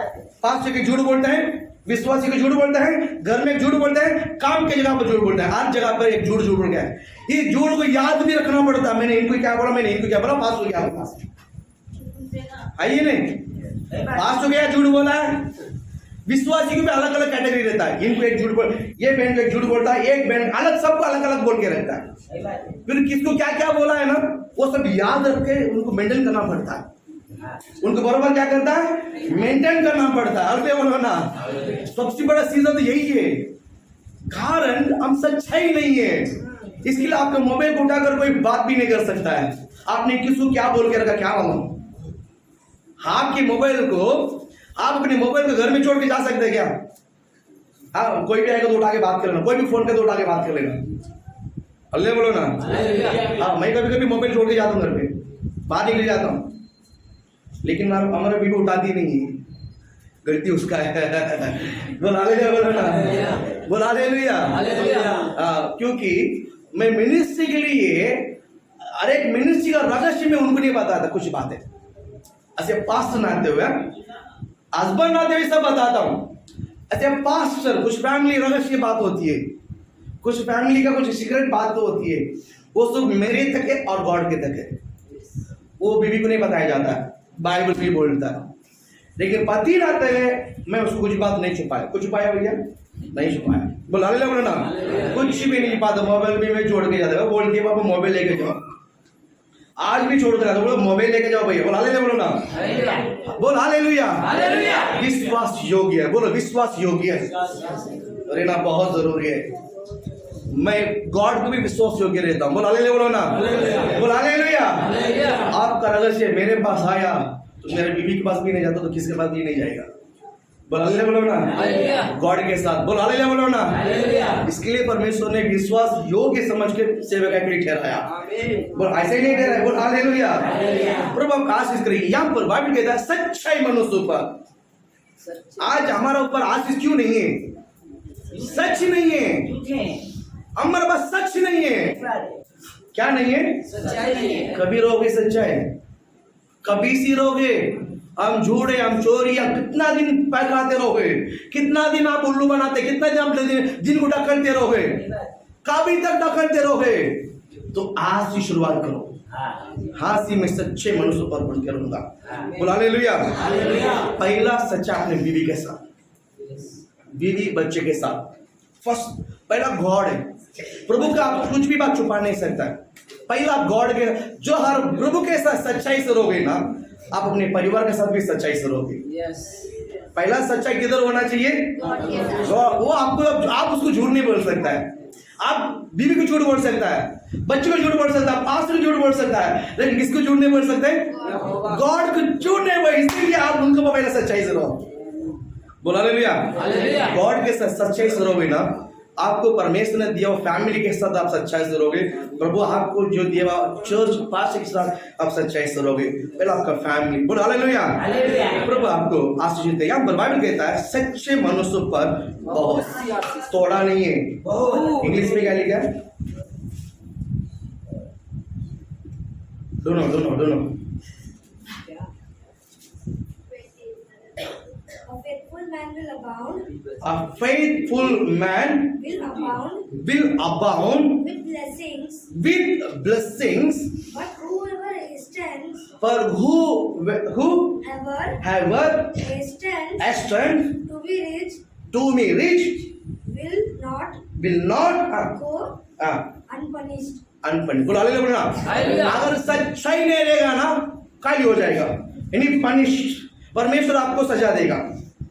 पास्टर के झूठ बोलते हैं, विश्वासी को झूठ बोलते हैं, घर में झूठ बोलते हैं, काम की जगह पर झूठ बोलते हैं, हर जगह पर एक झूठ बोल गया है। ये झूठ को याद भी रखना पड़ता है। मैंने इनको क्या बोला, मैंने इनको क्या बोला, पास हो गया आपके पास आइए नहीं, पास हो गया, झूठ बोला है, विश्वासी को भी अलग अलग कैटेगरी रहता है। इनको एक झूठ बोल, ये बहन को एक झूठ बोलता है, एक बहन अलग, सबको अलग अलग बोल के रहता है। फिर किसको क्या क्या बोला है ना, वो सब याद रख के उनको मेंटेन करना पड़ता है। उनको बराबर क्या करता है, मेंटेन करना पड़ता है। अरे बोलो ना, सबसे बड़ा चीज तो यही है, कारण हम सच्चाई नहीं है। इसके लिए आपका मोबाइल को उठाकर कोई बात भी नहीं कर सकता है। आपने किसको क्या बोल के रखा, क्या मालूम। आपके मोबाइल को, आप अपने मोबाइल को घर में छोड़ के जा सकते हैं क्या? हाँ, कोई भी आएगा तो उठा के बात कर लेना, कोई भी फोन कर तो उठा के बात कर लेना। अल्लाह बोलो ना। हाँ, मैं कभी कभी मोबाइल छोड़ के जाता हूँ घर पे, बाहर निकल जाता हूँ, लेकिन हमारा वीडियो उठाती नहीं है, गलती उसका है। बोला ले लिया। क्योंकि मैं मिनिस्ट्री के लिए, हर एक मिनिस्ट्री का रहस्य में उनको नहीं बताता कुछ बातें, ऐसे पास्टर नाते हुए, हस्बैंड नाते हुए सब बताता हूँ। ऐसे पास्टर, कुछ फैमिली रहस्य बात होती है, कुछ फैमिली का कुछ सीक्रेट बात तो होती है, वो सब मेरे तक है और गॉड के तक है, वो बीवी को नहीं बताया जाता, बाइबल भी बोलता है। लेकिन पति नाते है, मैं उसको कुछ बात नहीं छुपाया। कुछ छुपाया भैया? नहीं छुपाया। बोला ले बोलो ना, कुछ भी नहीं छुपाता। मोबाइल भी मैं छोड़ के जाता है, बोल के पापा मोबाइल लेके जाओ, आज भी छोड़ कर बोलो मोबाइल लेके जाओ भैया। बोला ले बोलो ना, बोल हालेलुया। विश्वास योग्य है, बोलो विश्वास योग्य है, रहना बहुत जरूरी है। मैं गॉड को भी विश्वास योग्य रहता हूँ। बोल हालेलुया बोलो ना, बोल हालेलुया। आपका रहस्य मेरे पास आया तो मेरे बीवी के पास भी नहीं जाता तो किसके पास भी नहीं जाएगा। बोल हालेलुया बोलो ना, गॉड के साथ। बोल हालेलुया बोलो ना। इसके लिए परमेश्वर ने विश्वास योग्य समझ के सेवक के लिए ठहराया। बोल ऐसे ही नहीं ठहराया, बोल हालेलुया। प्रभु आपका आशीष करे। यहाँ पर बाइबल कहता है सच्चाई मनुष्य पर। आज हमारा ऊपर आशीष क्यों नहीं है? सच नहीं है, हमारे पास सच नहीं है। क्या नहीं है? सच्चाई नहीं है। कभी रहोगे सच्चाई, कभी सी रहोगे। हम झूठे, हम चोरी, हम कितना दिन पकाते रहोगे, कितना दिन आप उल्लू बनाते, कितना दिन आप दिन को ढकलते रहोगे, कभी तक ढकलते रहोगे। तो आज से शुरुआत करो। हाँ सी मैं सच्चे मनुष्य पर अर्पण करूंगा। बोला हालेलुया। पहला सच्चा अपने बीवी के साथ, बीवी बच्चे के साथ। फर्स्ट, पहला गॉड है। प्रभु का आप कुछ भी बात छुपा नहीं सकता है। पहला गॉड के, जो हर प्रभु के साथ सच्चाई से रहोगे ना, आप अपने परिवार के साथ भी सच्चाई से रहोगे। पहला सच्चाई किधर होना चाहिए? वो आपको, आप उसको झूठ नहीं बोल सकता है। आप बीवी को झूठ बोल सकता है, बच्चे को झूठ बोल सकता है, पास्टर को झूठ बोल सकता है, लेकिन किसको झूठ नहीं बोल सकते? गॉड को झूठ नहीं बोल। इसलिए आप उनको पहले सच्चाई से रहो। बोला हालेलुया। गॉड के साथ सच्चाई से रहोगे ना, आपको परमेश्वर ने दिया फैमिली के साथ आप सच्चाई से रहोगे। प्रभु आपको जो दिया चर्च पास के साथ आप सच्चाई से रहोगे। पहले आपका फैमिली। बोलो हालेलुया। प्रभु आपको आशीष देते। यहाँ पर बाइबल कहता है सच्चे मनुष्य पर बहुत तोड़ा नहीं है। इंग्लिश में क्या लिखा है? दोनों A faithful man will abound with blessings, but whoever stands stands to be rich will not go unpunished. बोलो हालेलुया। अगर सच्चाई नहीं रहेगा ना, काली हो जाएगा, यानी पनिश। परमेश्वर आपको सजा देगा।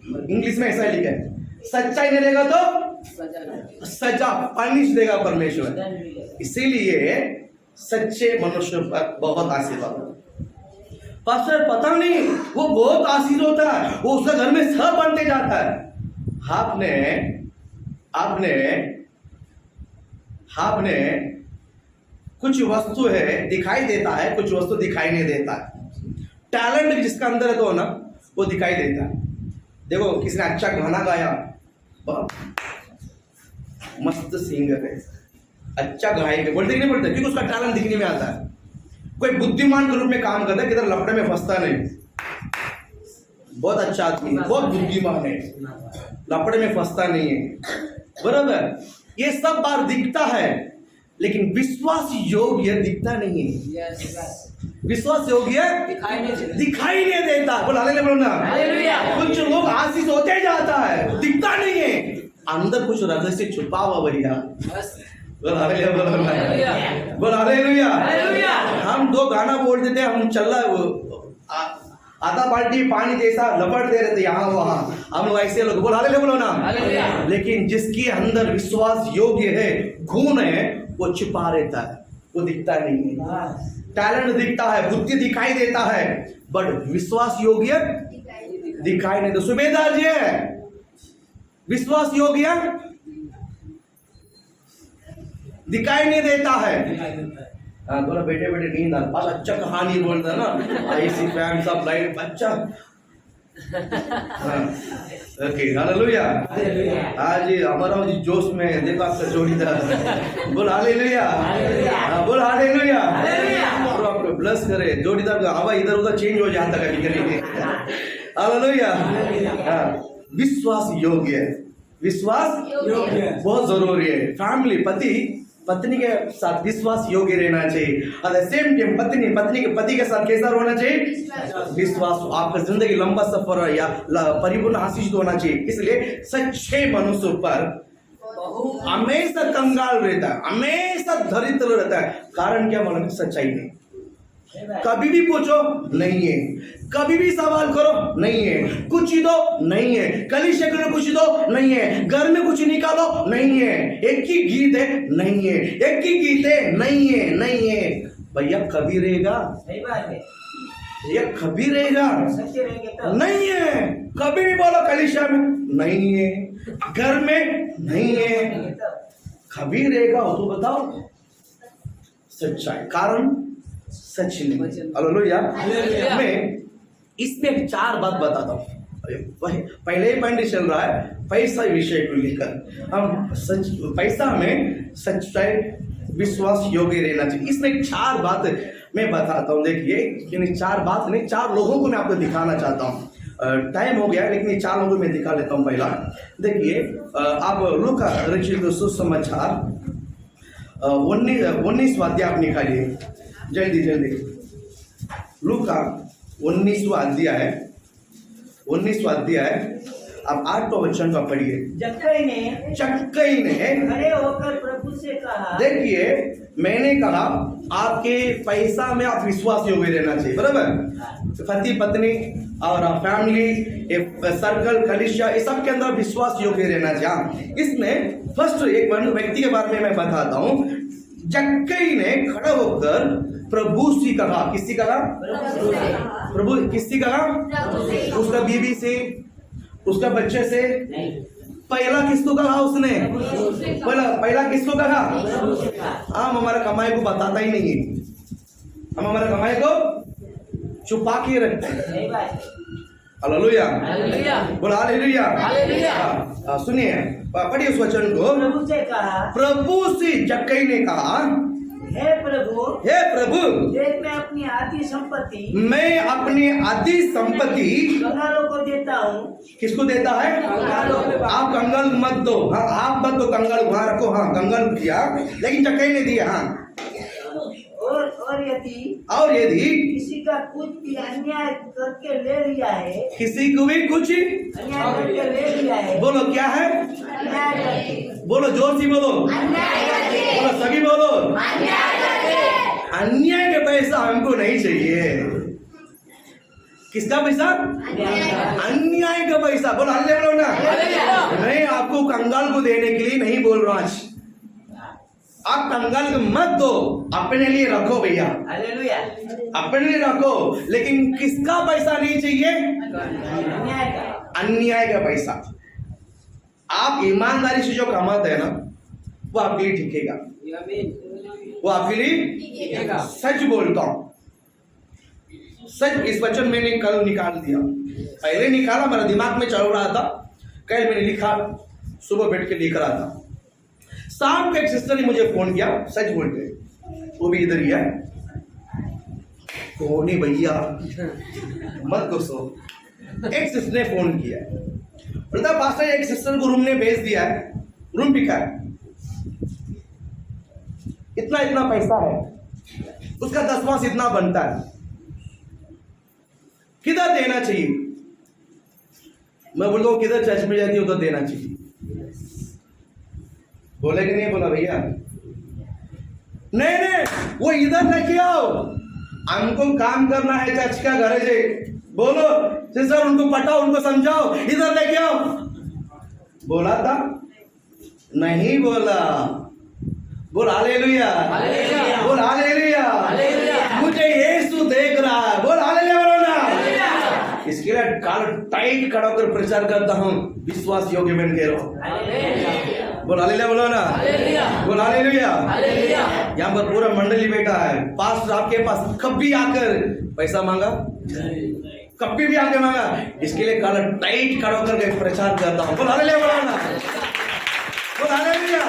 इंग्लिश में ऐसा लिखा है, सच्चाई नहीं रहेगा तो सजा, पनिश देगा परमेश्वर। इसीलिए सच्चे मनुष्य पर बहुत आशीर्वाद। पास्टर पता नहीं, वो बहुत आशीर्वाद होता है, वो उसका घर में सब बनते जाता है। आपने कुछ वस्तु है दिखाई देता है, कुछ वस्तु दिखाई नहीं देता है। टैलेंट जिसका अंदर है तो ना, वो दिखाई देता है। देखो किसी ने अच्छा गाना गाया, मस्त सिंगर है, अच्छा गायक, बोलते कि नहीं बोलते? क्योंकि उसका टैलेंट दिखने में आता है। कोई बुद्धिमान के रूप में काम करता है, किधर लपड़े में फंसता नहीं, बहुत अच्छा आदमी है, बहुत बुद्धिमान है, लपड़े में फंसता नहीं है, बराबर। ये सब बार दिखता है, लेकिन विश्वास योग्य दिखता नहीं है। विश्वास योग्य दिखाई नहीं देता। बोल हालेलुया बोलो ना। कुछ लोग आशीष होते जाता है, दिखता नहीं है, अंदर कुछ रहस्य छुपा हुआ भैया। बोल हालेलुया बोलो ना। बोल हालेलुया। हम दो गाना बोल देते, हम चल रहा आधा बाल्टी पानी जैसा लपट दे रहे थे यहाँ वहां, हम लोग ऐसे लोग। बोल हालेलुया बोलो ना। लेकिन जिसके अंदर विश्वास योग्य है, गुण है, वो छिपा रहता है, वो दिखता नहीं है। टैलेंट दिखता है, बुद्धि दिखाई देता है, बट विश्वास योग्य दिखाई नहीं। तो सुबेदार जी है विश्वास योग्य दिखाई नहीं देता है। थोड़ा बैठे बैठे नींद आता, बस अच्छा कहानी बोलता ना, ऐसी फैन सब लाइट अच्छा। Okay hallelujah. आज हमारा जी जोश में देखो आपका जोड़ीदार। बोल हालेलुया। बोल हालेलुया। और आपको ब्लेस करे। जोड़ीदार का हवा इधर उधर चेंज हो जाता है कभी कभी। हालेलुया। विश्वास योग्य, विश्वास बहुत जरूरी है। फैमिली, पति पत्नी के साथ विश्वास योग्य रहना चाहिए। एट द सेम टाइम पत्नी के पति के साथ कैसा होना चाहिए? विश्वास। आपका जिंदगी लंबा सफर या परिपूर्ण आशीष होना चाहिए। इसलिए सच्चे मनुष्य पर हमेशा कंगाल रहता है, हमेशा दरिद्र रहता है। कारण क्या मालूम? सच्चाई नहीं। कभी भी पूछो नहीं है, कभी भी सवाल करो नहीं है, कुछ ही दो नहीं है, कलीसिया को कुछ दो नहीं है, घर में कुछ निकालो नहीं है, एक ही गीत है नहीं है, एक ही गीत है नहीं है, नहीं है। भैया कभी रहेगा? भैया कभी रहेगा? नहीं है। कभी भी बोलो कलीसिया में नहीं है, घर में नहीं है, कभी रहेगा हो तो बताओ सच्चाई। कारण सच नहीं। हालेलुया। मैं इसमें 4 बात बताता हूँ। पहले ही पॉइंट चल रहा है पैसा विषय को लेकर। हम सच पैसा में सच्चाई विश्वास योग्य रहना चाहिए। इसमें 4 बात मैं बताता हूँ। देखिए, इन 4 बात नहीं, 4 लोगों को मैं आपको दिखाना चाहता हूँ। टाइम हो गया लेकिन 4 लोगों को मैं दिखा लेता हूँ। पहला देखिए, आप लूका रचित सुसमाचार 19वां अध्याय आप निकालिए जल्दी जल्दी। लूका 19वां अध्याय है, 19वां अध्याय अब 8वां वचन का पढ़िए। जक्कई ने खड़े होकर प्रभु से कहा, देखिए मैंने कहा आपके पैसा में आप विश्वास योग्य रहना चाहिए, बराबर। पति पत्नी और फैमिली, सर्कल, कलीसिया, इस सब के अंदर विश्वास योग्य रहना चाहिए। इसमें फर्स्ट एक व्यक्ति के बारे में मैं बताता हूँ। जक्कई ने खड़ा होकर प्रभु से कहा। किससे कहा? प्रभु। किससे कहा? उसका बीवी से, उसका बच्चे से। पहला किसको कहा उसने? पहला किसको कहा? हम हमारा कमाई को बताता ही नहीं है, हम हमारा कमाई को छुपा के रखते हैं। हालेलुया। बोला हालेलुया। सुनिए, पढ़िए उस वचन को। प्रभु से जक्कई ने कहा, हे प्रभु देख मैं अपनी आधी संपत्ति कंगालों को देता हूँ। किसको देता है? आप कंगाल मत दो। हाँ, आप मत दो कंगाल, वहां रखो। हाँ, कंगाल दिया लेकिन जक्कई ने दिया। हाँ, और यदि किसी का कुछ भी अन्याय करके ले लिया है, किसी को भी कुछ अन्याय करके ले लिया है, बोलो क्या है? अन्याय करके। बोलो जोर से बोलो, बोलो सभी बोलो। अन्याय के पैसा हमको नहीं चाहिए। किसका पैसा? अन्याय का पैसा। बोलो हालेलुया बोलो ना। मैं आपको कंगाल को देने के लिए नहीं बोल रहा आज। आप कंगाल को मत दो, अपने लिए रखो भैया। हालेलुया। अपने लिए रखो, लेकिन किसका पैसा नहीं चाहिए? अन्याय का पैसा। आप ईमानदारी से जो कमाते हैं ना, वो आपके लिए टिकेगा, वो आपके लिए। सच बोलता हूं, सच। इस वचन मैंने कल निकाल दिया, पहले निकाला, मेरा दिमाग में चल रहा था, कल मैंने लिखा, सुबह बैठ के लिख रहा था। शाम को एक सिस्टर ने मुझे फोन किया, सच बोलते, वो भी इधर ही है। कौन है भैया, मत गुस्सो। एक सिस्टर ने फोन किया, बोलता पास्टर एक सिस्टर को रूम ने भेज दिया है, रूम बिका है। इतना इतना पैसा है, उसका 10वां इतना बनता है, किधर देना चाहिए? मैं बोलता हूँ किधर चर्च में जाती है उधर देना चाहिए। बोले कि नहीं बोला भैया? नहीं, वो इधर लेके आओ, हमको काम करना है चर्च का घर है। बोलो सर, उनको पटाओ, उनको समझाओ, इधर लेके आओ। बोला था? नहीं बोला। बोल हालेलुया, बोल हालेलुया। मुझे यीशु देख रहा है, बोल हालेलुया बोलो ना। इसके लिए काल टाइट खड़ा होकर प्रचार करता हूँ, विश्वास योग्य बन के रहो। बोल हालेलुया बोलो ना, बोल हालेलुया। यहाँ पर पूरा मंडली बैठा है, पास्टर आपके पास कभी आकर पैसा मांगा? कभी भी आके मांगा? इसके लिए काल टाइट खड़ा होकर प्रचार करता हूँ। बोल हालेलुया बोलो ना, बोल हालेलुया।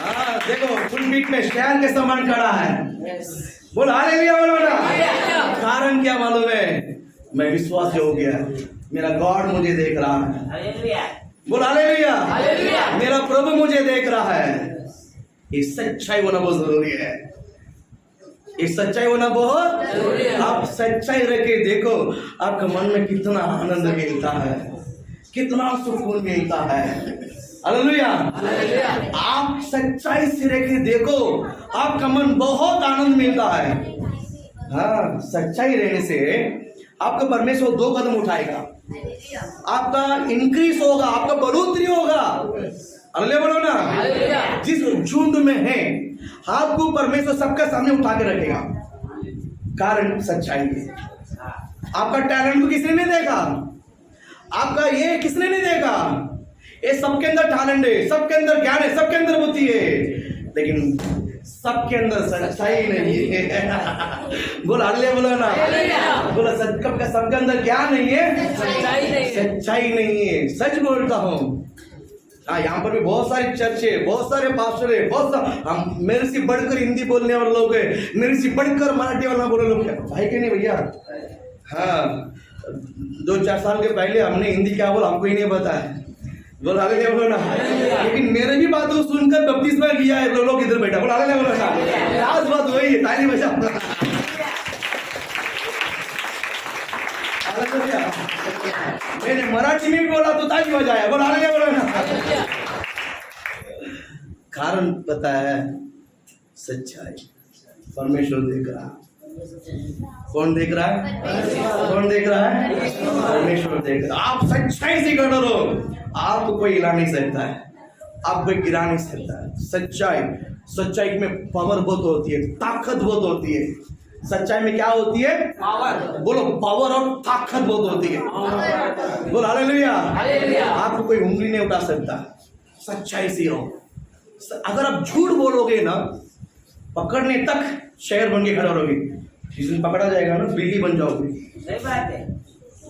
हाँ देखो, फुल बीट में स्टैंड के समान खड़ा है। बोल हालेलुया बोलो ना। कारण क्या मालूम है? मैं विश्वास हो गया, मेरा गॉड मुझे देख रहा है। बोल हालेलुया, मेरा प्रभु मुझे देख रहा है। ये सच्चाई होना बहुत जरूरी है, ये सच्चाई होना बहुत जरूरी है। आप सच्चाई रख के देखो, आपके मन में कितना आनंद मिलता है, कितना सुकून मिलता है। हालेलुया। आप सच्चाई से रख के देखो, आपका मन बहुत आनंद मिलता है। हाँ, सच्चाई रहने से आपका परमेश्वर 2 कदम उठाएगा, आपका इंक्रीज होगा, आपका बढ़ोतरी होगा। हालेलुया बोलो ना। जिस झुंड में है, आपको परमेश्वर सबके सामने उठा के रखेगा, कारण सच्चाई है। आपका टैलेंट को किसने नहीं देखा? आपका ये किसने नहीं देखा? ये सबके अंदर टैलेंट है, सबके अंदर ज्ञान है, सबके अंदर बुद्धि है, लेकिन सबके अंदर सच्चाई नहीं है। बोला हालेलुया बोलो ना। बोला सबके अंदर क्या नहीं है? सच्चाई नहीं है। सच बोलता हूँ। हाँ, यहाँ पर भी बहुत सारे चर्च है, बहुत सारे पास्टर है, बहुत हम मेरे से बढ़कर हिंदी बोलने वाले लोग है, मेरे से बढ़कर मराठी वाला बोले लोग भाई के नहीं भैया। हाँ, 2-4 साल के पहले हमने हिंदी क्या बोला हमको ही नहीं पता है। बोला हालेलुया बोलो ना। लेकिन मेरे भी बात सुनकर बपतिस्मा लिया है लोग इधर बैठा। बोला हालेलुया बोलो ना। खास बात वही है, ताली बजा। मैंने मराठी में भी बोला तो ताली बजाया। बोला हालेलुया बोलो ना। कारण पता है? सच्चाई। परमेश्वर देख रहा है। कौन देख रहा है? कौन देख रहा है? परमेश्वर देख रहा है। आप सच्चाई से खड़े रहो, आपको कोई हिला नहीं सकता है, आप कोई गिरा नहीं सकता है। सच्चाई में पावर बहुत होती है, ताकत बहुत होती है। सच्चाई में क्या होती है? पावर। बोलो, पावर और ताकत बहुत होती है। बोलो हालेलुया। आपको कोई उंगली नहीं उठा सकता, सच्चाई से रहो। अगर आप झूठ बोलोगे ना, पकड़ने तक शहर बन के खड़ा रहोगे, जिस दिन पकड़ा जाएगा ना, बिल्ली बन जाओगे। सही बात है।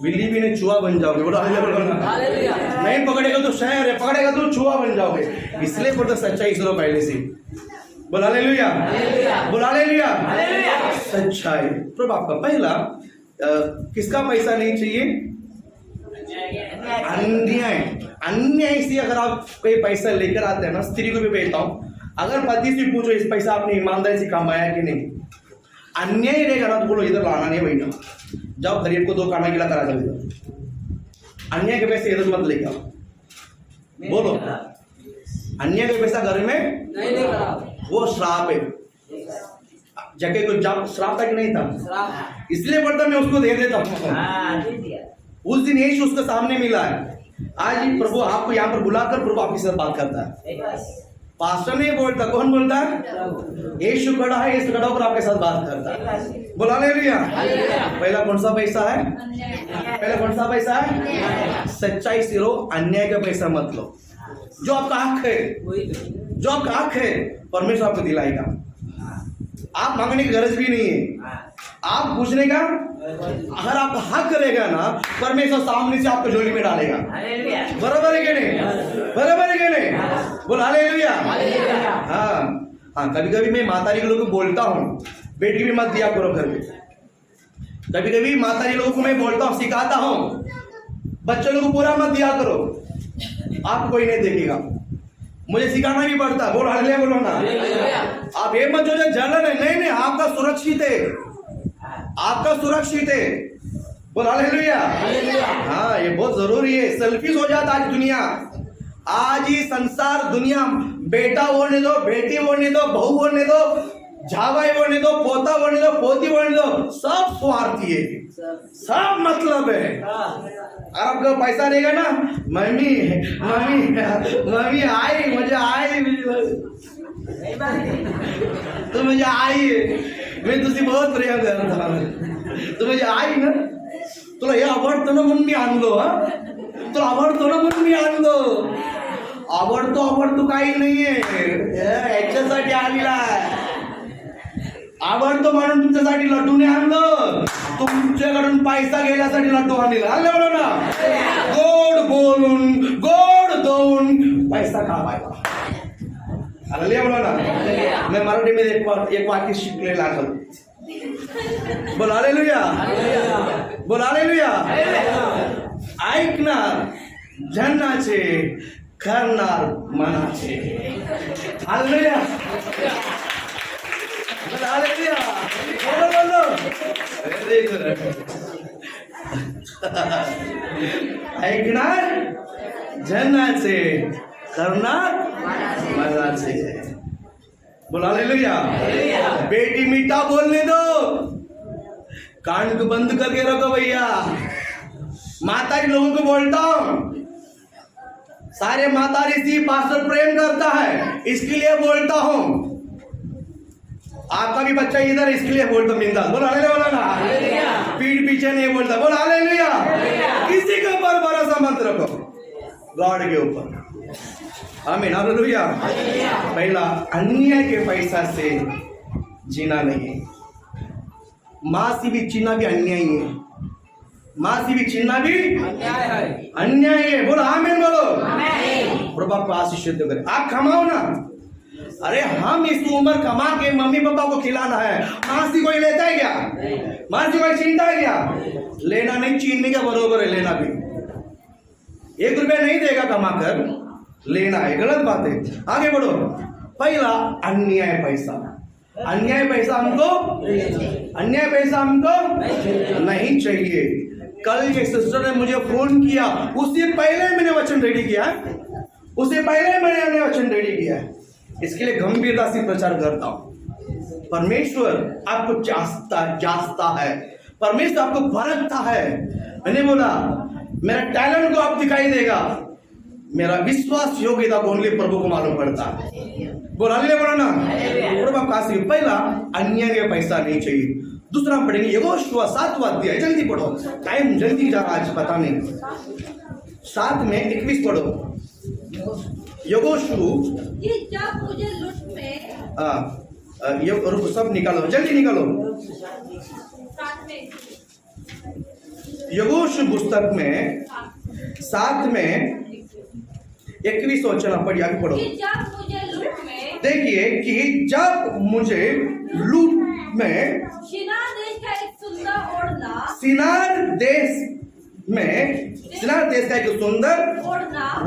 बिल्ली भी नहीं, चूहा बन जाओगे। बोलो हालेलुया। नहीं पकड़ेगा तो शहर है, पकड़ेगा तो चूहा बन जाओगे। इसलिए बोलते सच्चाई सुनो पहले से। बोल हालेलुया, बोल हालेलुया। सच्चाई। प्रभु आपका पहला किसका पैसा नहीं चाहिए? अन्याय से अगर आप कोई पैसा लेकर आते हैं ना, स्त्री को भी भेजता हूँ, अगर पति से पूछो इस पैसा आपने ईमानदारी से कमाया कि नहीं, अन्याय रहेगा ना तो बोलो इधर लाना नहीं भैया, जाओ गरीब को 2 खाना खिला करा दो इधर। अन्याय के पैसे इधर मत लेकर आओ। बोलो, अन्याय के पैसा घर में नहीं लेकर, वो श्राप है। जगह को जब श्राप तक नहीं था, इसलिए पड़ता मैं उसको दे देता हूँ। उस दिन यीशु उसके सामने मिला है। आज प्रभु आपको यहाँ पर बुलाकर प्रभु आपके साथ बात करता है। पास्टर नहीं बोलता, कौन बोलता है? यीशु खड़ा है, यीशु खड़ा होकर आपके साथ बात करता है। बोला हालेलुया। पहला कौन सा पैसा है? पहला कौन सा पैसा है? सच्चाई से लो, अन्याय का पैसा मत लो। जो आपका हक है, जो आपका हक है, परमेश्वर आपको दिलाएगा। आप मांगने की गरज भी नहीं है, आप पूछने का, अगर आपका हक रहेगा ना, परमेश्वर सामने से आपको झोली में डालेगा। बराबर है कि नहीं? बराबर है कि नहीं? बोल हालेलुया। हाँ, कभी कभी मैं मातारी लोगों को बोलता हूँ, बेटी भी मत दिया करो घर में। कभी कभी मातारी लोगों को मैं बोलता हूँ, सिखाता हूँ, बच्चों लोगों को पूरा मत दिया करो, आप कोई नहीं देखेगा। मुझे सिखाना भी पड़ता। बोल हालेलुया बोलो ना। आप ये मत जो जलन है, नहीं नहीं, आपका सुरक्षित है, आपका सुरक्षित है। बोल हालेलुया। हाँ, ये बहुत जरूरी है। सेल्फिश हो जाता आज दुनिया, आज ही संसार दुनिया, बेटा बोलने दो, बेटी बोलने दो, बहू बोलने दो, झावाई बोलने दो, पोता बोलने दो, पोती बोलने दो, सब स्वार्थी है, सब मतलब है। आपका पैसा रहेगा ना, मम्मी मम्मी मम्मी आई, मुझे आई, तो मुझे आई, मैं तुझे बहुत प्रेम करता हूँ, तो मुझे आई ना, तुला हे आवडतं ना म्हणून मी आणलो, हा तुला आवडतो ना म्हणून मी आणलो, आवडतो काही नाहीये, याच्यासाठी आलेला आहे, आवडतो म्हणून तुमच्यासाठी लड्डूने आणलं, तुमच्याकडून पैसा घेण्यासाठी लड्डू आणलेला, आणले म्हणून ना, गोड बोलून गोड देऊन पैसा खावायला आले म्हणून ना। मैं मराठी में एक वाक्य शिकलेला आहे, बोल हालेलुया, बोल हालेलुया। ऐकणार जनाचे, करणार मनाचे, हालेलुया, बोल हालेलुया, बोलो व्हेरी गुड। ऐकणार जनाचे, करणार मनाचे, बोल हालेलुया। बेटी मीठा बोलने दो, कान को बंद करके रखो भैया। मातारी लोगों को बोलता हूं, सारे मातारी से पास्टर प्रेम करता है, इसके लिए बोलता हूं। आपका भी बच्चा इधर, इसके लिए बोलता बिंदास, बोल हालेलुया ना, पीठ पीछे नहीं बोलता, बोल हालेलुया। किसी के ऊपर भरोसा मत रखो, गॉड के ऊपर, आमीन, हालेलुया। पहला, अन्याय के पैसा से जीना नहीं, माँ से भी छीनना भी अन्याय है, माँ से भी छीनना भी अन्याय है, बोलो आमीन, बोलो प्रभु आपको आशीष दे करे। आप कमाओ ना, अरे हम इस उम्र कमा के मम्मी पापा को खिलाना है, माँ से कोई लेता है क्या, माँ से कोई छीनता है क्या, लेना नहीं, छीनने का बरोबर है, लेना भी। 1 रुपया नहीं देगा कमा कर, लेना है, गलत बात है। आगे बढ़ो। पहला, अन्याय पैसा, अन्याय पैसा हमको नहीं चाहिए। कल एक सिस्टर ने मुझे फोन किया, उससे पहले मैंने वचन रेडी किया, उससे पहले मैंने वचन रेडी किया, इसके लिए गंभीरता से प्रचार करता हूं। परमेश्वर आपको जांचता है, परमेश्वर आपको परखता है। मैंने बोला मेरा टैलेंट को आप दिखाई देगा, मेरा विश्वास योग्यता को ओनली प्रभु को मालूम पड़ता है। बोला ना, प्रभु का आशीष। पहला, अन्याय का पैसा नहीं चाहिए। दूसरा पढ़ेंगे यहोशुआ 7वां अध्याय, जल्दी पढ़ो, टाइम जल्दी जा रहा आज, पता नहीं, 7 में 21 पढ़ो। यहोशू, जब मुझे लुट में, रुको सब निकालो, जल्दी निकालो। यहोशू पुस्तक में 7 में 21 वचन पढ़िए, आगे पढ़ो। जब मुझे लुट में, देखिए कि जब मुझे लूट में, शिनार देश का एक सुंदर ओढ़ना, सिनार देश में, सिनार देश का एक सुंदर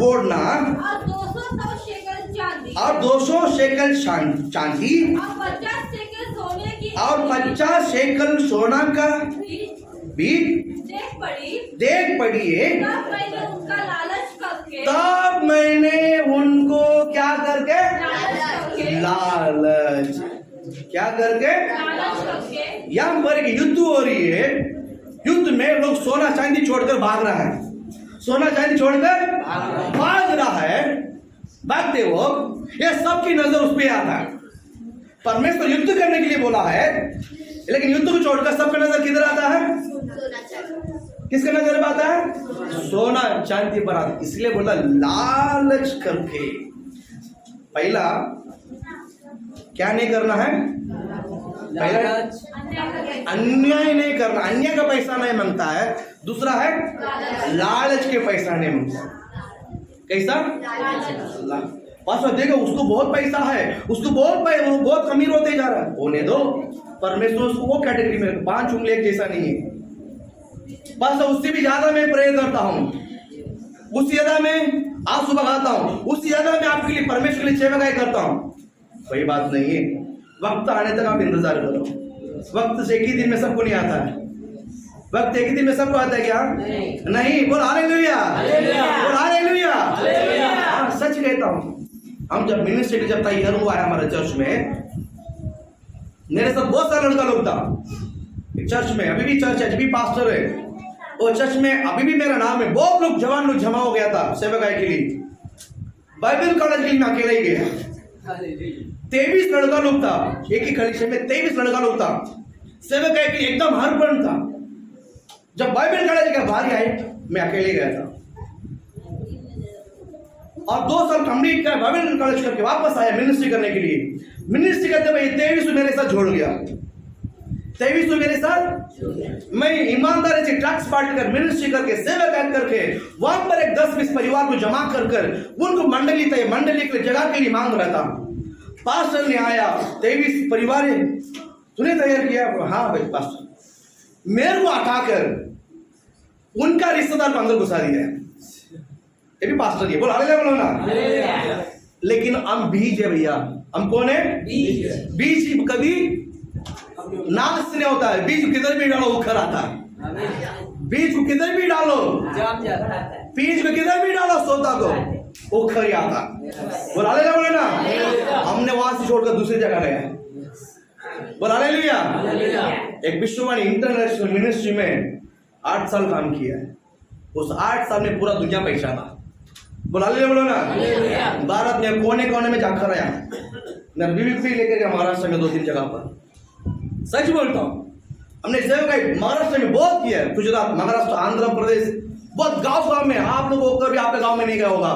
ओढ़ना और 200 शेकल चांदी, और 200 शेकल चांदी और 50 शेकल सोने की, और 50 शेकल सोना का भी देख पड़िए। तब मैंने उनका लालच करके, तब मैंने उनको क्या करके, लालच क्या करके, यहाँ पर एक युद्ध हो रही है, युद्ध में लोग सोना चांदी छोड़कर भाग रहा है, सोना चांदी छोड़कर भाग रहा है, भागते वो, ये सबकी नजर उस पर आता है। परमेश्वर युद्ध करने के लिए बोला है, लेकिन युद्ध को छोड़कर सबका नजर किधर आता है, किसका नजर में आता है, सोना चांदी पर आता है। इसलिए बोला लालच करके। पहला क्या नहीं करना है, पहला अन्याय नहीं करना, अन्याय का पैसा नहीं मांगता है। दूसरा है लालच के पैसा नहीं मांगता। कैसा, पास देखो उसको बहुत पैसा है, उसको वो बहुत अमीर होते जा रहा है, होने दो, परमेश्वर उसको वो कैटेगरी में 5 उंगली एक जैसा नहीं है। बस उससे भी ज्यादा मैं प्रेयर करता हूँ, उससे ज्यादा मैं आंसू बगाता हूँ, उससे ज्यादा मैं आपके लिए परमेश्वर के लिए सेवा करता हूँ। कोई बात नहीं है, वक्त आने तक आप इंतजार करो। वक्त एक ही दिन में सबको नहीं आता है। वक्त एक ही दिन में सबको आता है क्या? नहीं। बोल हालेलुया, बोल हालेलुया। हाँ, सच कहता हूँ, हम जब मिनिस्ट्री जब तैयार हुआ है हमारे चर्च में, मेरे साथ बहुत सारा लड़का लोग था चर्च में। अभी भी चर्च है, अभी पास्टर है वो चर्च में, अभी भी मेरा नाम है। बहुत लोग जवान लोग जमा हो गया था सेवकाई के लिए। बाइबल कॉलेज के लिए मैं अकेला ही गया। 23 लड़का लोग था एक ही कलीसिया में, 23 लड़का लोग था सेवकाई के लिए, एकदम हरपन था। जब बाइबल कॉलेज के बाहर आए, मैं अकेले गया था और 2 साल कंप्लीट किया बाइबल कॉलेज करके वापस आया मिनिस्ट्री करने के लिए। मिनिस्ट्री करते हुए 23 मेरे साथ जोड़ गया। 23 मेरे साथ, मैं ईमानदारी से टैक्स बांट कर मिनिस्ट्री करके सेवा करके वहां पर एक 10-20 परिवार को जमा कर उनको मंडली के जगह के लिए मांग रहा था। पास्टर ने आया, 23 परिवार तूने तैयार किया? हाँ भाई पास्टर। मेरे को हटाकर उनका रिश्तेदार को अंदर घुसा दिया। ये भी पास्टर ही, बोल हालेलुया, बोलो ना। लेकिन हम बीज है भैया। हम कौन है? बीज कभी नाश नहीं होता है। बीज किधर भी डालो उखर आता है। बीज को किधर भी डालो, बीज को किधर भी डालो सोता को उखर ही आता। बोल हालेलुया, बोले ना। हमने वहां से छोड़कर दूसरी जगह गए। बोल हालेलुया। एक विश्ववाणी इंटरनेशनल मिनिस्ट्री में 8 साल काम किया है। उस 8 साल में पूरा दुनिया पहचाना। बोल हालेलुया, बोलो ना। भारत में कोने कोने में जाकर आया। मैं बीवी भी लेकर गया महाराष्ट्र में 2-3 जगह पर। सच बोलता हूँ, हमने सेवकाई महाराष्ट्र में बहुत किया है। गुजरात, महाराष्ट्र, आंध्र प्रदेश, बहुत गांव में। आप लोग होकर भी आपके गांव में नहीं गया होगा,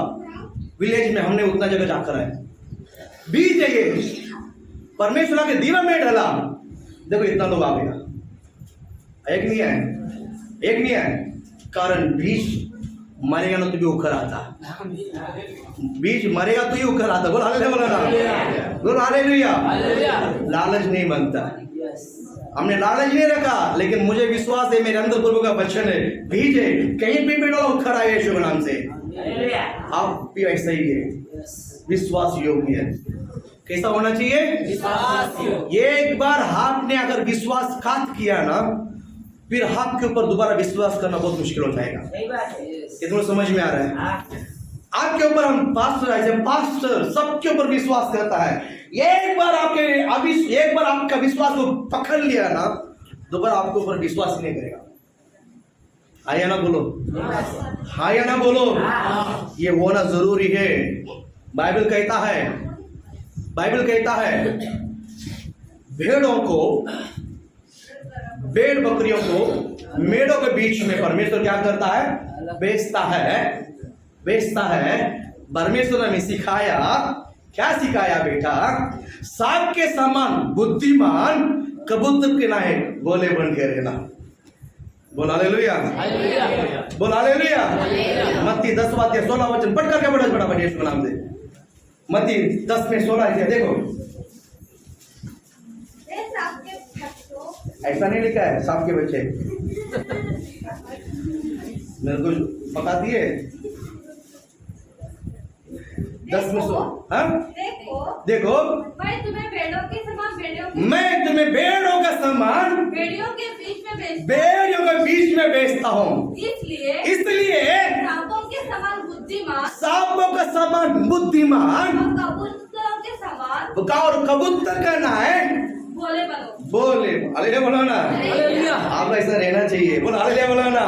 विलेज में हमने उतना जगह जाकर आए। बीज है ये, परमेश्वर के दीवा में डाला। देखो इतना लोग आ गया। एक नहीं है कारण बीज मरेगा ना तो भी उखर आता। बीज मरेगा तो ही उखर आता। बोल हालेलुया, बोलो ना। बोल हालेलुया। लालच नहीं बनता। हमने लालच नहीं रखा, लेकिन मुझे विश्वास है, मेरे अंदर प्रभु का वचन है, बीज है, कहीं पे भी डालो उखर आए यीशु के नाम से। आप भी ऐसा ही है, विश्वास योग्य है। कैसा होना चाहिए? विश्वास योग्य। एक बार आपने अगर विश्वासघात किया ना, फिर आपके ऊपर दोबारा विश्वास करना बहुत मुश्किल हो जाएगा। इतना समझ में आ रहा है? आपके ऊपर हम पास्टर सबके ऊपर विश्वास करता है। एक बार आपका विश्वास को पकड़ लिया ना, दोबारा आपके ऊपर विश्वास ही नहीं करेगा। हाँ या ना बोलो, हाँ या ना बोलो। ये होना जरूरी है। बाइबल कहता है भेड़ बकरियों को मेढ़ों के बीच में परमेश्वर क्या करता है? बेचता है। परमेश्वर ने सिखाया, क्या सिखाया बेटा? सांप के समान बुद्धिमान कबूतर के नाहे बोले बन के रहना। बोल हालेलुया, बोल हालेलुया। मत्ती 10:16 वचन पढ़ करके पढ़ा फटाफट यीशु के नाम से। मत्ती 10:16 है, देखो। ऐसा नहीं लिखा है सांप के बच्चे। मेरे को पता दिए 10:16। देखो मैं तुम्हें भेड़ों के समान भेड़ों का समान भेड़ियों के बीच में बेचता हूँ। इसलिए सांपों के समान बुद्धिमान और कबूतर का ना है बोले हालेलुया, बोलो ना। आप ऐसा रहना चाहिए। बोल हालेलुया, बोलो ना।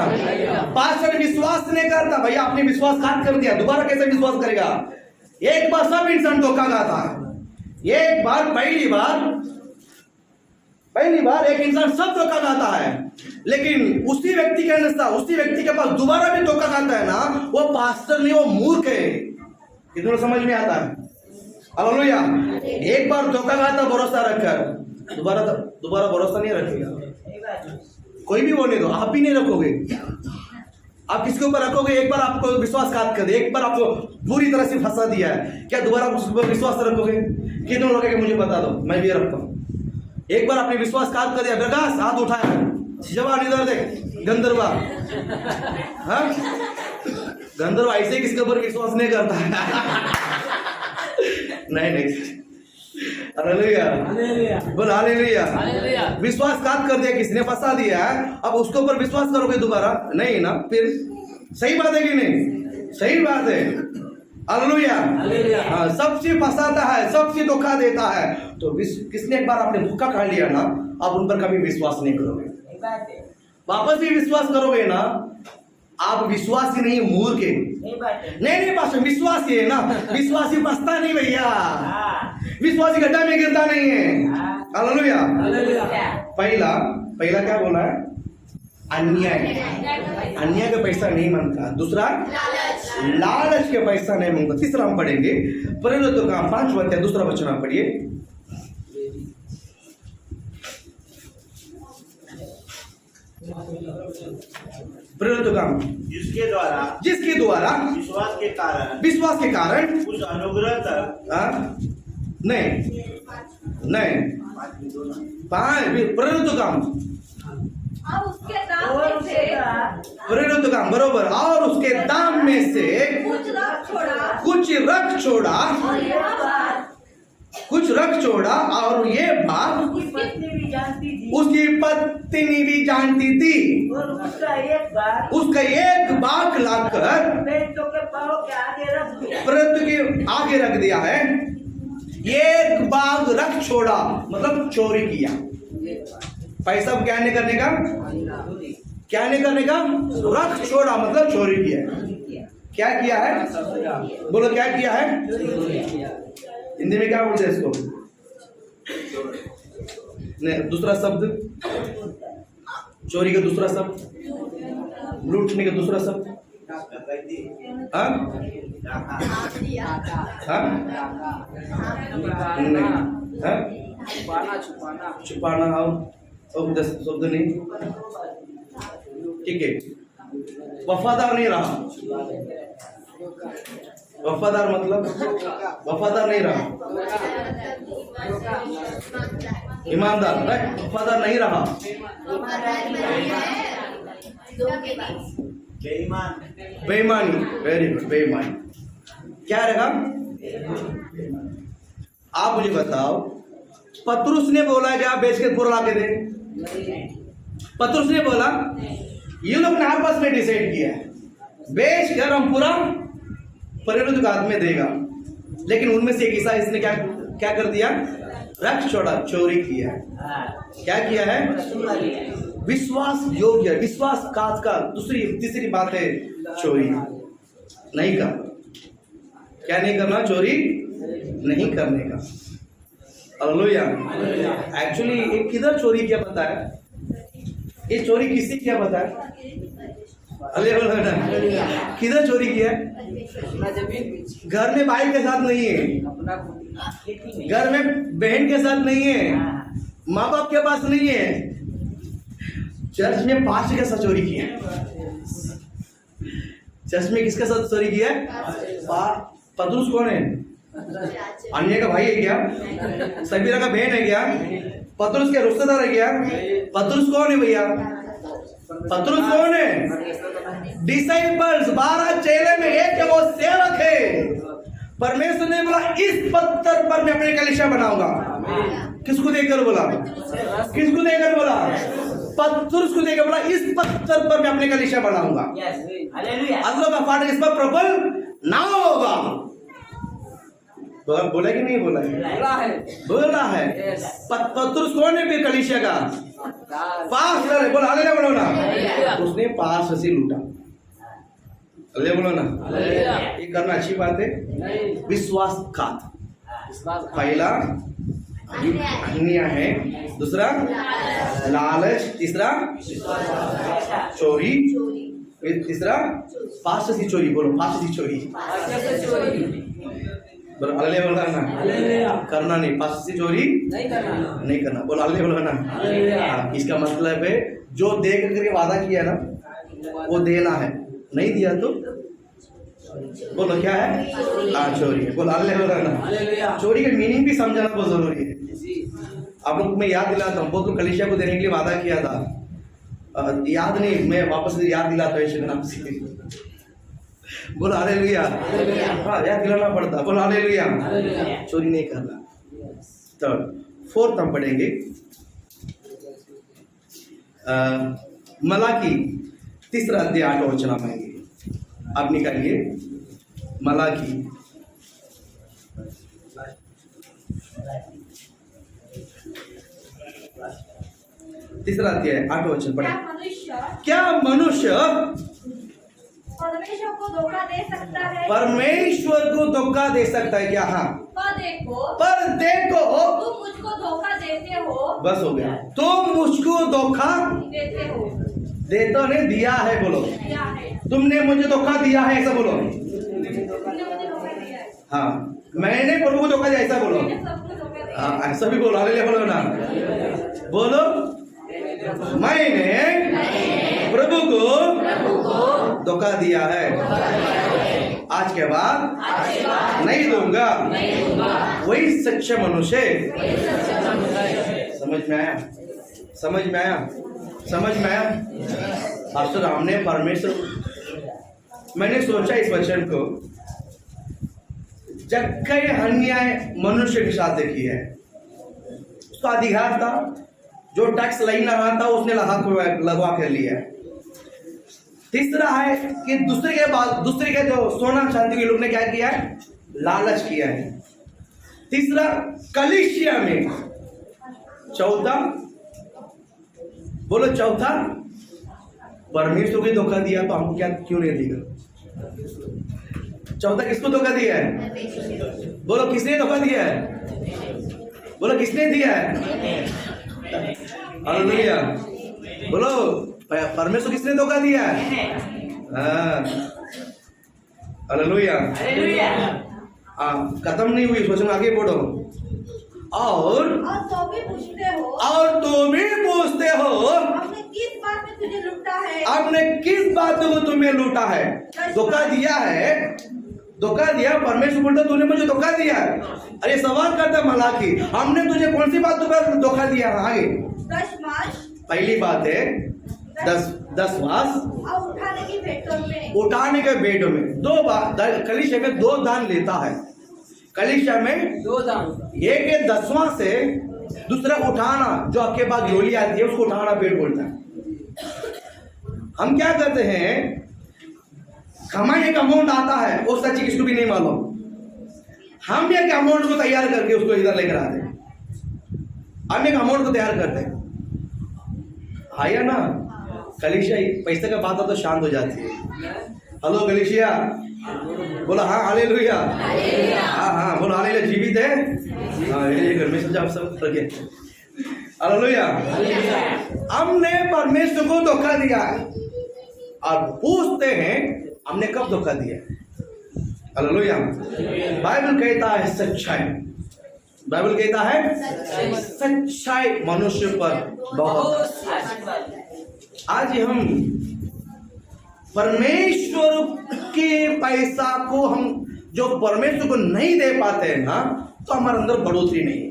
पास्टर विश्वास नहीं करता भैया, आपने विश्वासघात कर दिया, दोबारा कैसे विश्वास करेगा? एक बार सब इंसान धोखा खाता है। एक बार पहली बार एक इंसान सब धोखा खाता है, लेकिन उसी व्यक्ति के पास दोबारा भी धोखा खाता है ना, वो पास्टर नहीं, वो मूर्ख है। कितना समझ में आता है? हालेलुया। एक बार धोखा खाता, भरोसा रखकर दोबारा भरोसा नहीं रखेगा। कोई भी बोलने दो, आप भी नहीं रखोगे। आप किसके ऊपर रखोगे? एक बार आपको विश्वासघात कर दिया, एक बार आपको पूरी तरह से फंसा दिया है, क्या दोबारा उसके ऊपर विश्वास रखोगे? कितने लोग हैं मुझे बता दो, मैं भी रखता हूँ। एक बार आपने विश्वासघात कर दिया, प्रकाश हाथ उठाया, जवान इधर देख, गंधर्वा। हाँ, गंधर्वा ऐसे किसके ऊपर विश्वास नहीं करता है। नहीं हालेलुया, बोल हालेलुया। विश्वासघात कर दिया, किसने फंसा दिया है, अब उसके ऊपर विश्वास करोगे दोबारा नहीं ना, फिर सही बात है कि नहीं, सही बात है। हालेलुया, हाँ, सब चीज फंसाता है, सब चीज धोखा देता है। तो किसने एक बार आपने धोखा खा लिया ना, आप उन पर कभी विश्वास नहीं करोगे, वापस भी विश्वास करोगे ना, आप विश्वासी नहीं मूर्ख है। नहीं पास्टर, विश्वासी है ना, विश्वासी फंसता नहीं भैया, विश्वासी गड्ढा में गिरता नहीं है। हालेलुया। पहला क्या बोला है, अन्याय का पैसा नहीं मांगता, दूसरा लालच के पैसा नहीं मांगता, तीसरा हम पढ़ेंगे प्रेरितों का 5वां अध्याय दूसरा वचन आप पढ़िए। प्रेरितों का जिसके द्वारा विश्वास के कारण उस अनुग्रह तक नहीं प्रेरितों का अब उसके दाम में से प्रेरितों का बरोबर, और उसके दाम में से कुछ रख छोड़ा और यह बात कुछ रख छोड़ा, और ये बात उसकी पत्नी भी जानती थी, उसकी पत्नी भी जानती थी, और उसका एक बाग लाकर प्रेरितों के पाँव के आगे रख दिया, प्रेरितों के आगे रख दिया है। एक बाग रख छोड़ा मतलब चोरी किया, पैसा क्या नहीं करने का, क्या नहीं करने का, रख छोड़ा मतलब चोरी किया। क्या किया है, बोलो क्या किया है, हिंदी में क्या बोलते हैं इसको, नहीं दूसरा शब्द, चोरी का दूसरा शब्द, लूटने का दूसरा शब्द, हाँ छुपाना, शब्द नहीं, ठीक है। वफादार नहीं रहा, वफादार मतलब वफादार नहीं रहा, ईमानदार, वफादार नहीं रहा, बेईमानी, वेरी गुड, बेईमानी। क्या रहेगा, आप मुझे बताओ, पतरुस ने बोला क्या बेच के पूरा ला के दे, पतरुस ने बोला, ये लोग ने आपस में डिसाइड किया है बेच कर हम पूरा प्रेरित का हाथ में देगा, लेकिन उनमें से एक ईसा इसने क्या कर दिया, रख छोड़ा, चोरी किया। क्या किया है, विश्वास योग्य, विश्वासघात का तीसरी बात है चोरी नहीं कर, क्या नहीं करना, चोरी नहीं करने का। हालेलुया। एक्चुअली ये किधर चोरी किया पता है, ये चोरी किससे किया पता है, किधर चोरी किया, घर में भाई के साथ नहीं है, घर में बहन के साथ नहीं है, माँ बाप के पास नहीं है, चर्च में पास्टर के साथ चोरी किया, चर्च में किसके साथ चोरी किया, पतरुस कौन है, अन्य का भाई है क्या, सबीरा का बहन है क्या, पतरुस के रिश्तेदार है क्या, पतरुस कौन है भैया, पतरुस कौन है, डिसाइपल्स 12 चेले में एक है, वो सेवक है। परमेश्वर ने बोला इस पत्थर पर मैं अपनी कलीसिया बनाऊंगा, किसको देकर बोला, किसको देकर बोला, पतरुस को देकर बोला इस पत्थर पर मैं अपनी कलीसिया बनाऊंगा, अल्लाह का फाटक इस पर प्रबल ना होगा। बोला कि नहीं बोला है, बोला है। पतरुस कौन है फिर कलीसिया का, पास्टर है, बोला हालेलुया बोलो ना, उसने पास से लूटा, हालेलुया बोलो ना, ये करना अच्छी बात है। विश्वासघात, पहला अन्याय है, दूसरा लालच, तीसरा चोरी, तीसरा पास से चोरी, बोलो पास से चोरी, बोलो हालेलुया बोलो ना, करना नहीं, पास से चोरी नहीं करना, बोलो हालेलुया बोलो ना। इसका मतलब है जो दे करके वादा किया ना वो देना है, नहीं दिया तो बोलो क्या है, चोरी है, बोलो हालेलुया बोलो ना। चोरी का मीनिंग भी समझाना बहुत जरूरी है। आप लोग मैं याद दिलाता हूँ, बहुत लोग कलीसिया को देने के लिए वादा किया था, याद नहीं, मैं वापस याद दिलाता हूँ यीशु के नाम से, बोलो हालेलुया, हाँ याद दिलाना पड़ता, बोलो हालेलुया, चोरी नहीं करना। थर्ड। फोर्थ हम पढ़ेंगे मलाकी 3 अध्याय 8 वचन आएंगे। आप निकालिए मलाकी 3 अध्याय 8 वचन पढ़े। क्या मनुष्य परमेश्वर को धोखा दे सकता है? परमेश्वर को धोखा दे सकता है क्या? हाँ। पर देखो तुम मुझको धोखा देते हो। बस हो गया। तुम मुझको धोखा देते हो। देता ने दिया है, बोलो क्या है? तुमने मुझे धोखा दिया है, ऐसा बोलो। तुमने मुझे धोखा दिया है। हाँ, मैंने प्रभु को धोखा दिया, ऐसा बोलो। मैंने सबको धोखा दिया है। हाँ, ऐसा भी बोलो, हालेलुया बोलो ना। बोलो मैंने प्रभु को धोखा दिया है, आज के बाद नहीं दूंगा। वही सच्चा मनुष्य। समझ में आया? समझ में आया? समझ में आया? पास्टर हमने परमेश्वर, मैंने सोचा इस वचन को, जब कई अन्याय मनुष्य के साथ देखी है, उसका अधिकार था, जो टैक्स लेना रहा था उसने लगवा कर लिया। तीसरा है कि दूसरे के जो सोना चांदी के लोग ने क्या किया है? लालच किया है। तीसरा कलीसिया में। चौथा बोलो, चौथा परमेश्वर को धोखा दिया तो हमको क्या क्यों नहीं देगा? चौथा किसको धोखा दिया है? बोलो किसने धोखा दिया है? बोलो किसने दिया है? हालेलुया। बोलो परमेश्वर किसने धोखा दिया है? हाँ, हालेलुया। खत्म नहीं हुई, सोचो आगे बढ़ो। और तो भी पूछते हो, हमने किस बात में तुझे लूटा है? आपने किस बात को तुम्हें लूटा है? धोखा दिया है, धोखा दिया। परमेश्वर बोलता तूने मुझे धोखा दिया है। अरे सवाल करता मलाकी, हमने तुझे कौन सी बात पर धोखा दिया? आगे पहली बात है 10 मास और उठाने की भेंटों में 2 बार कलीसिया में 2 दान लेता है। कलीसिया में 2 दान, एक है 10वां से, दूसरा उठाना, जो आपके पास झोली आती है उसको उठाना भेंट बोलता है। हम क्या करते हैं, कमाई एक अमाउंट आता है, वो सच्ची किसको भी नहीं मालूम, हम एक अमाउंट को तैयार करके उसको इधर लेकर आते हैं। हम एक अमाउंट को तैयार करते हैं, आया ना। कलीसिया पैसे का बात हो तो शांत हो जाती है। हेलो कलीसिया, बोला हाँ हालेलुया। हाँ बोलो हालेलुया। जीवित है? हाँ, ये घर में समझा, आप सब रखे। हालेलुया। हमने परमेश्वर को धोखा दिया है और पूछते हैं हमने कब धोखा दिया? हालेलुया। बाइबल कहता है सच्चाई, बाइबल कहता है सच्चाई मनुष्य पर बहुत। आज हम परमेश्वर के पैसा को हम जो परमेश्वर को नहीं दे पाते हैं ना, तो हमारे अंदर बढ़ोतरी नहीं है।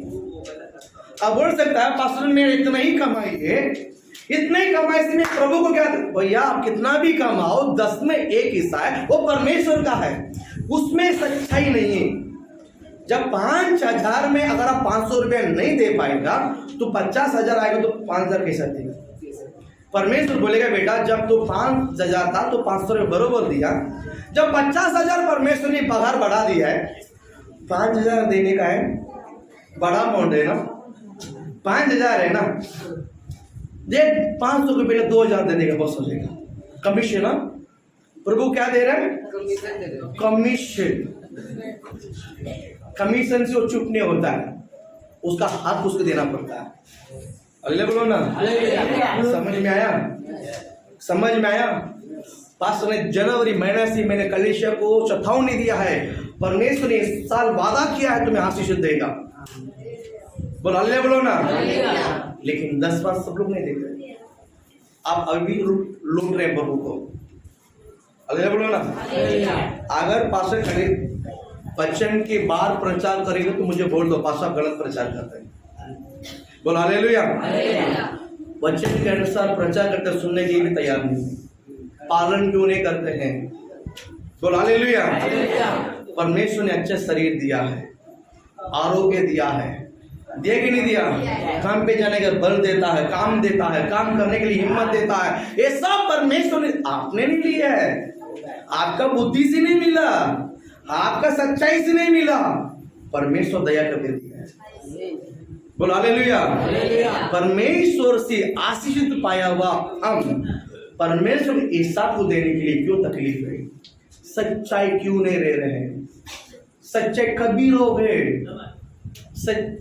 अब बोल सकता है पास्टर ने इतना ही कमाई है, इतने ही कमाई से मैं प्रभु को क्या? भैया आप कितना भी कमाओ, 10 में 1 हिस्सा है, वो परमेश्वर का है, उसमें सच्चाई नहीं है। जब 5000 में अगर आप 500 रुपया नहीं दे पाएगा तो 50,000 आएगा, तो 5,000 कैसा देगा? परमेश्वर बोलेगा बेटा जब तो 5,000 था तो 500 रुपये बरोबर दिया, जब 50,000 परमेश्वर ने पगार बढ़ा दिया है, 5,000 देने का है, बड़ा अमाउंट है ना, 5,000 है ना, दे 500 के पहले 2,000 देने का बस हो जाएगा। कमीशन ना, प्रभु क्या दे रहा है? कमीशन। कमीशन से वो चुप नहीं होता है, उसका हक उसको देना पड़ता है। अगले बोलो ना, समझ में आया? समझ में आया? पास्टर ने जनवरी महीने से मैंने कलीसिया को चेतावनी दिया है, परमेश्वर ने इस साल वादा किया है तुम्हें आशीष देगा। बोलो अल्लाह बोलो ना। लेकिन 10 बार सब लोग नहीं देख रहे, आप अभी लूट रहे प्रभु को। अल्लाह बोलो ना। अगर पास्टर खड़े वचन के बार प्रचार करेंगे तो मुझे बोल दो पास्टर गलत प्रचार करते हैं। बोलो हालेलुया। वचन के अनुसार प्रचार करते, सुनने के लिए तैयार नहीं, पालन क्यों नहीं करते हैं? बोलो हालेलुया। परमेश्वर ने अच्छा शरीर दिया है, आरोग्य दिया है, दिया कि नहीं दिया? काम पे जाने का बल देता है, काम देता है, काम करने के लिए हिम्मत देता है। ये सब परमेश्वर ने, आपने नहीं लिया है, आपका बुद्धि से नहीं मिला, आपका सच्चाई से नहीं मिला, परमेश्वर दया करके दिया है। बोलो हालेलुया। परमेश्वर से आशीषित पाया हुआ हम परमेश्वर ईसा को देने के लिए क्यों तकलीफ है? सच्चाई क्यों नहीं रह रहे हैं? सच्चाई कभी लोग है,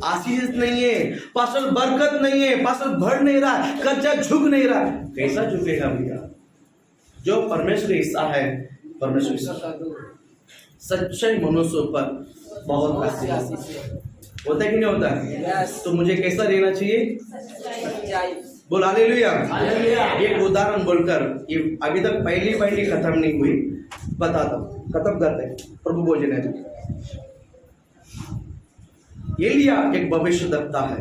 आशीष नहीं है, पासल बरकत नहीं है, पासल बढ़ नहीं रहा, कर्जा झुक नहीं रहा, कैसा झुकेगा भैया? जो परमेश्वर ईसा है, परमेश्वर सच्चाई मनुष्य पर बहुत आशीष होता है कि नहीं होता है? तो मुझे कैसा रहना चाहिए? बोल हालेलुया। एक उदाहरण बोलकर, ये अभी तक पहली खत्म नहीं हुई, बताता हूं, खत्म करते हैं। प्रभु भोजन है, एलिया एक भविष्यद्वक्ता है।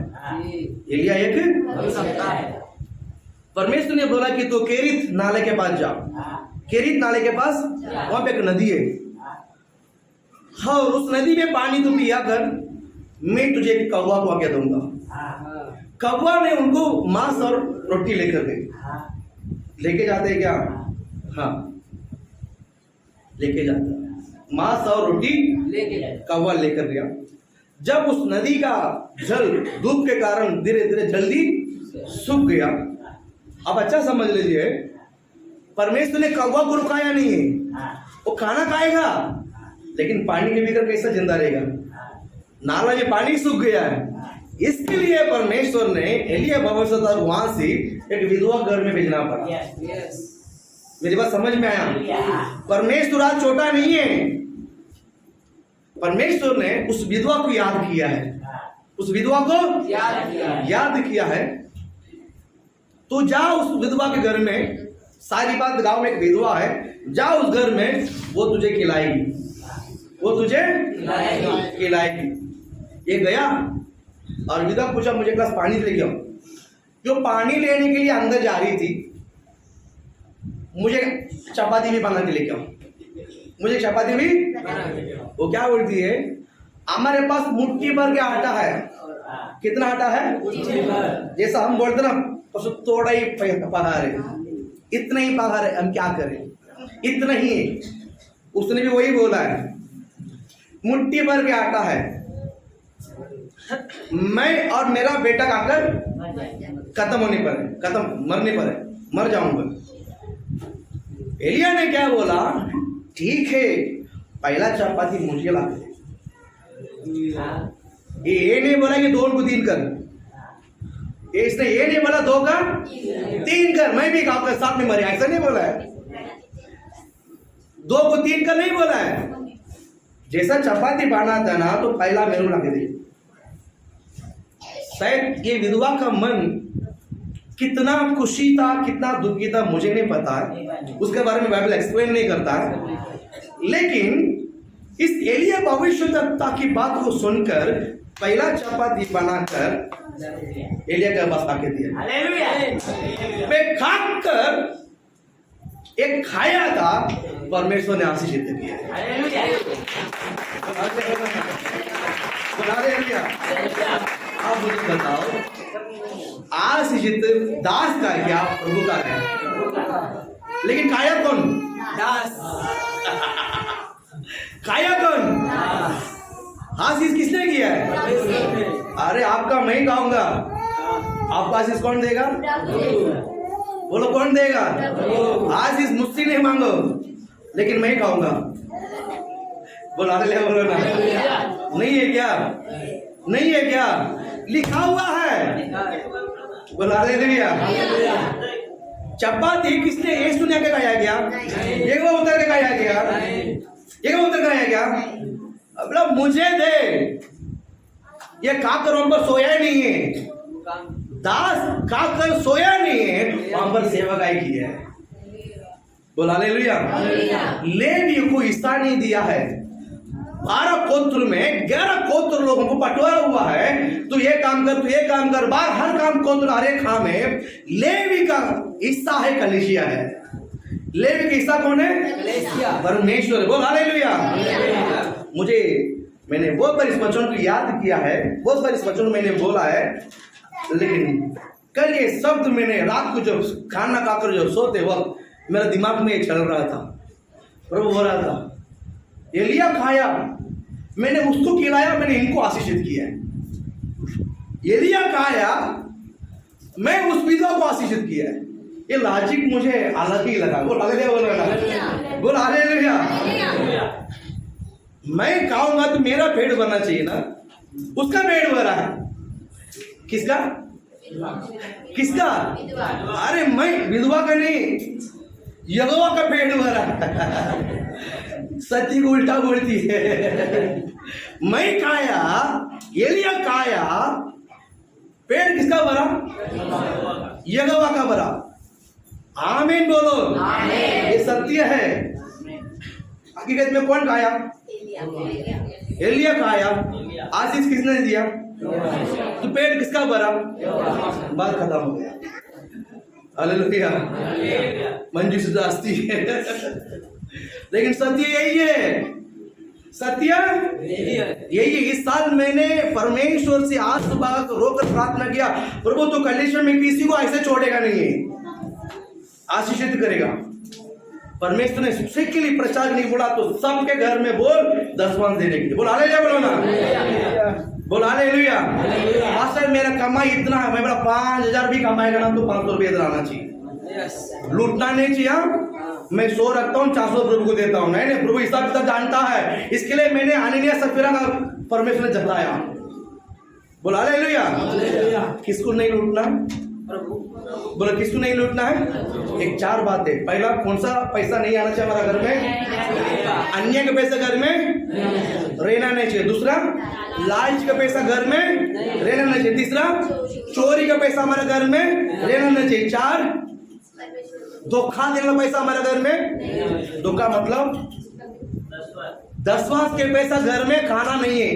एलिया एक भविष्यद्वक्ता है। परमेश्वर ने बोला कि तू केरित नाले के पास जा। केरित नाले के पास वहां पे एक नदी है, हाँ, और उस नदी में पानी तू पिया कर, मैं तुझे एक कौवा को आज्ञा दूंगा। कौवा ने उनको मांस और रोटी लेकर गए। लेके जाते हैं क्या? हाँ, लेके जाता, मांस और रोटी कौवा लेकर गया। जब उस नदी का जल धूप के कारण धीरे धीरे जल्दी सूख गया। अब अच्छा समझ लीजिए, परमेश्वर ने कौवा को रुकाया नहीं है, वो खाना खाएगा, लेकिन पानी के बिगर कैसा जिंदा रहेगा? नाला में पानी सूख गया है, इसके लिए परमेश्वर ने एलिया भविष्यद्वक्ता को वहां से एक विधवा घर में भेजना पड़ा। मेरी बात समझ में आया? परमेश्वर आज छोटा नहीं है, परमेश्वर ने उस विधवा को याद किया है, उस विधवा को याद किया है। तो जा उस विधवा के घर में, सारी बात, गांव में एक विधवा है, जा उस घर में, वो तुझे खिलाएगी, वो तुझे खिलाएगी। ये गया और विधवा पूछा, मुझे ग्लास पानी लेके आओ। जो पानी लेने के लिए अंदर जा रही थी, मुझे चपाती भी बना के लेके आओ, मुझे चपाती भी। वो क्या बोलती है? हमारे पास मुट्ठी भर के आटा है। कितना आटा है? जैसा हम बोलते ना, थोड़ा ही पहाड़ है, इतना ही पहाड़ है, हम क्या करें, इतना ही है। उसने भी वही बोला है, मुट्ठी भर के आटा है, मैं और मेरा बेटा खाकर खत्म होने पर है, खत्म मरने पर है, मर जाऊंगा। एलिया ने क्या बोला? ठीक है, पहला चपाती मुझे ला दे। ये नहीं बोला कि 2 को 3 कर, इसने ये नहीं बोला 2 का 3 कर, मैं भी खाऊंगा, साथ में मरे, ऐसा नहीं बोला है। 2 को 3 कर नहीं बोला है। जैसा चपाती बना था ना, तो पहला मेनू ला के दे। शायद ये विधवा का मन कितना खुशी था, कितना दुखी था, मुझे नहीं पता है, उसके बारे में बाइबल एक्सप्लेन नहीं करता है। लेकिन इस एलिया भविष्यद्वक्ता की बात को सुनकर पहला चपाती बनाकर एलिया के पास आके दिया। वे खाकर एक खाया था, परमेश्वर ने आशीषित किया। आप मुझे बताओ, आशीषित दास का क्या, प्रभु का है? लेकिन खाया कौन? दास। खाया कौन? आशीष किसने किया है? अरे आपका मैं ही खाऊंगा, आपका आशीष कौन देगा? बोलो कौन देगा? आशीष मुझसे नहीं मांगो, लेकिन मैं ही खाऊंगा। बोलो अगले, बोलो ना, नहीं है क्या? नहीं है क्या? लिखा हुआ है। बोलो हालेलुया। चपाती किसने? यीशु ने खाया गया, ये वो उतर के खाया गया, ये वो उतर खाया गया। अब मुझे दे, ये खाकर वहां पर सोया ही नहीं है, दास खाकर सोया नहीं है, वहां पर सेवकाई की है। बोला हालेलुया। लेवी को हिस्सा नहीं दिया है। 12 गोत्र में 11 गोत्र लोगों को बंटवारा हुआ है, तू ये काम कर, तू ये काम कर, बाहर हर काम गोत्र, हर एक काम है। लेवी का हिस्सा है, कलीसिया है। लेवी का हिस्सा कौन है? परमेश्वर। बोल हालेलुया। मुझे मैंने बहुत बार इस वचन को याद किया है, बहुत बार इस वचन को मैंने बोला है, लेकिन कल ये शब्द मैंने रात को जब खाना खाकर जब सोते वक्त मेरा दिमाग में चल रहा था, प्रभु हो रहा था, एलिया खाया, मैंने उसको खिलाया, मैंने इनको आशीषित किया है। एलिया खाया, मैं उस विधवा को आशीषित किया है। ये लॉजिक मुझे अलग ही लगा। बोल हालेलुया। मैं खाऊंगा तो मेरा पेट भरना चाहिए ना, उसका पेट भरा है। किसका? किसका? अरे मैं विधवा का नहीं, यहोवा का पेट भरा है। सच्ची को उल्टा बोलती है। मैं खाया, एलिया खाया, पेट किसका भरा? यहोवा का भरा। आमीन बोलो। ये सत्य है। हकीकत में कौन खाया? एलिया खाया। आशीष किसने दिया? तो पेट किसका भरा? बात खत्म हो गया। हालेलुया। मंजू से जास्ती है, लेकिन सत्य यही है। सत्य यही है। इस साल मैंने परमेश्वर से आज सुबह रोकर प्रार्थना किया, प्रभु तो कलेश्वर में किसी को ऐसे छोड़ेगा नहीं, आशीषित करेगा। परमेश्वर ने शिक्षा के लिए प्रचार नहीं बोला तो सबके घर में बोल दसवां देने के लिए। बोल हालेलुया, बोलो ना, बोल हालेलुया। मास्टर मेरा कमाई इतना है, मैं बोला 5,000 भी कमाएगा ना तो 500 रुपये आना चाहिए, लूटना नहीं चाहिए। मैं 100 रखता हूँ, 400 प्रभु को देता हूँ। नहीं, प्रभु हिसाब किताब जानता है, इसके लिए मैंने अनन्या सफीरा का परमेश्वर ने जताया। बोल हालेलुया। किसको नहीं लूटना? बोलो किसको नहीं लूटना है? एक 4 बात है। पहला, कौन सा पैसा नहीं आना चाहिए हमारा घर में? अन्य का पैसा घर में रहना नहीं चाहिए। दूसरा, लालच का पैसा घर में रहना नहीं चाहिए। तीसरा, चोरी का पैसा हमारे घर में रहना नहीं चाहिए। 4, धोखा देने का पैसा हमारे घर में। धोखा मतलब दसवां के पैसा घर में खाना नहीं है।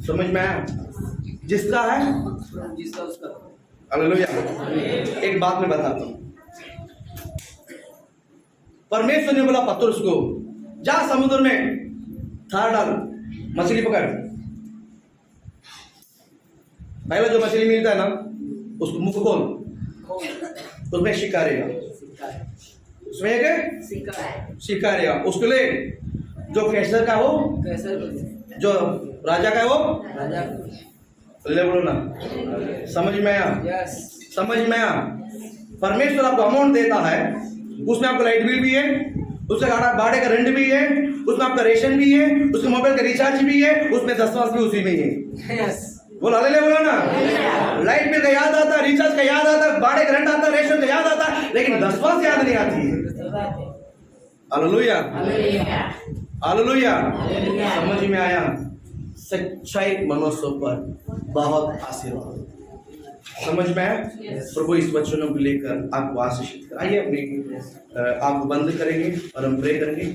समझ में आया? जिसका है जिसका उसका। हालेलुया। एक बात मैं बताता हूं। परमेश्वर ने बोला पतरस को, जा समुद्र में थार डाल, मछली पकड़। पहला जो मछली मिलता है ना, उसको मुंह खोल, उसमें शिकारेगा, उसमें शिकारेगा। उसको ले, जो कैसर का हो, जो राजा का हो, ले। बोलो ना, समझ में आया? समझ में आया? परमेश्वर आपको अमाउंट देता है, उसमें आपका लाइट बिल भी है, उसका भाड़े का रेंट भी है, उसमें आपका रेशन भी है, उसके मोबाइल का रिचार्ज भी है, उसमें 10वां भी उसी में ही है। बोलो हालेलुया, बोलो ना। लाइट बिल का याद आता, रिचार्ज का याद आता, भाड़े का रेंट आता, रेशन का याद आता, लेकिन 10वां से याद नहीं आती है। Hallelujah, hallelujah. समझ में आया? सच्चाई मनुष्य पर बहुत आशीर्वाद। समझ में आया? प्रभु इस वचनों को लेकर आपको आशीषित कर। आइए अपनी आंख बंद करेंगे और हम प्रे करेंगे।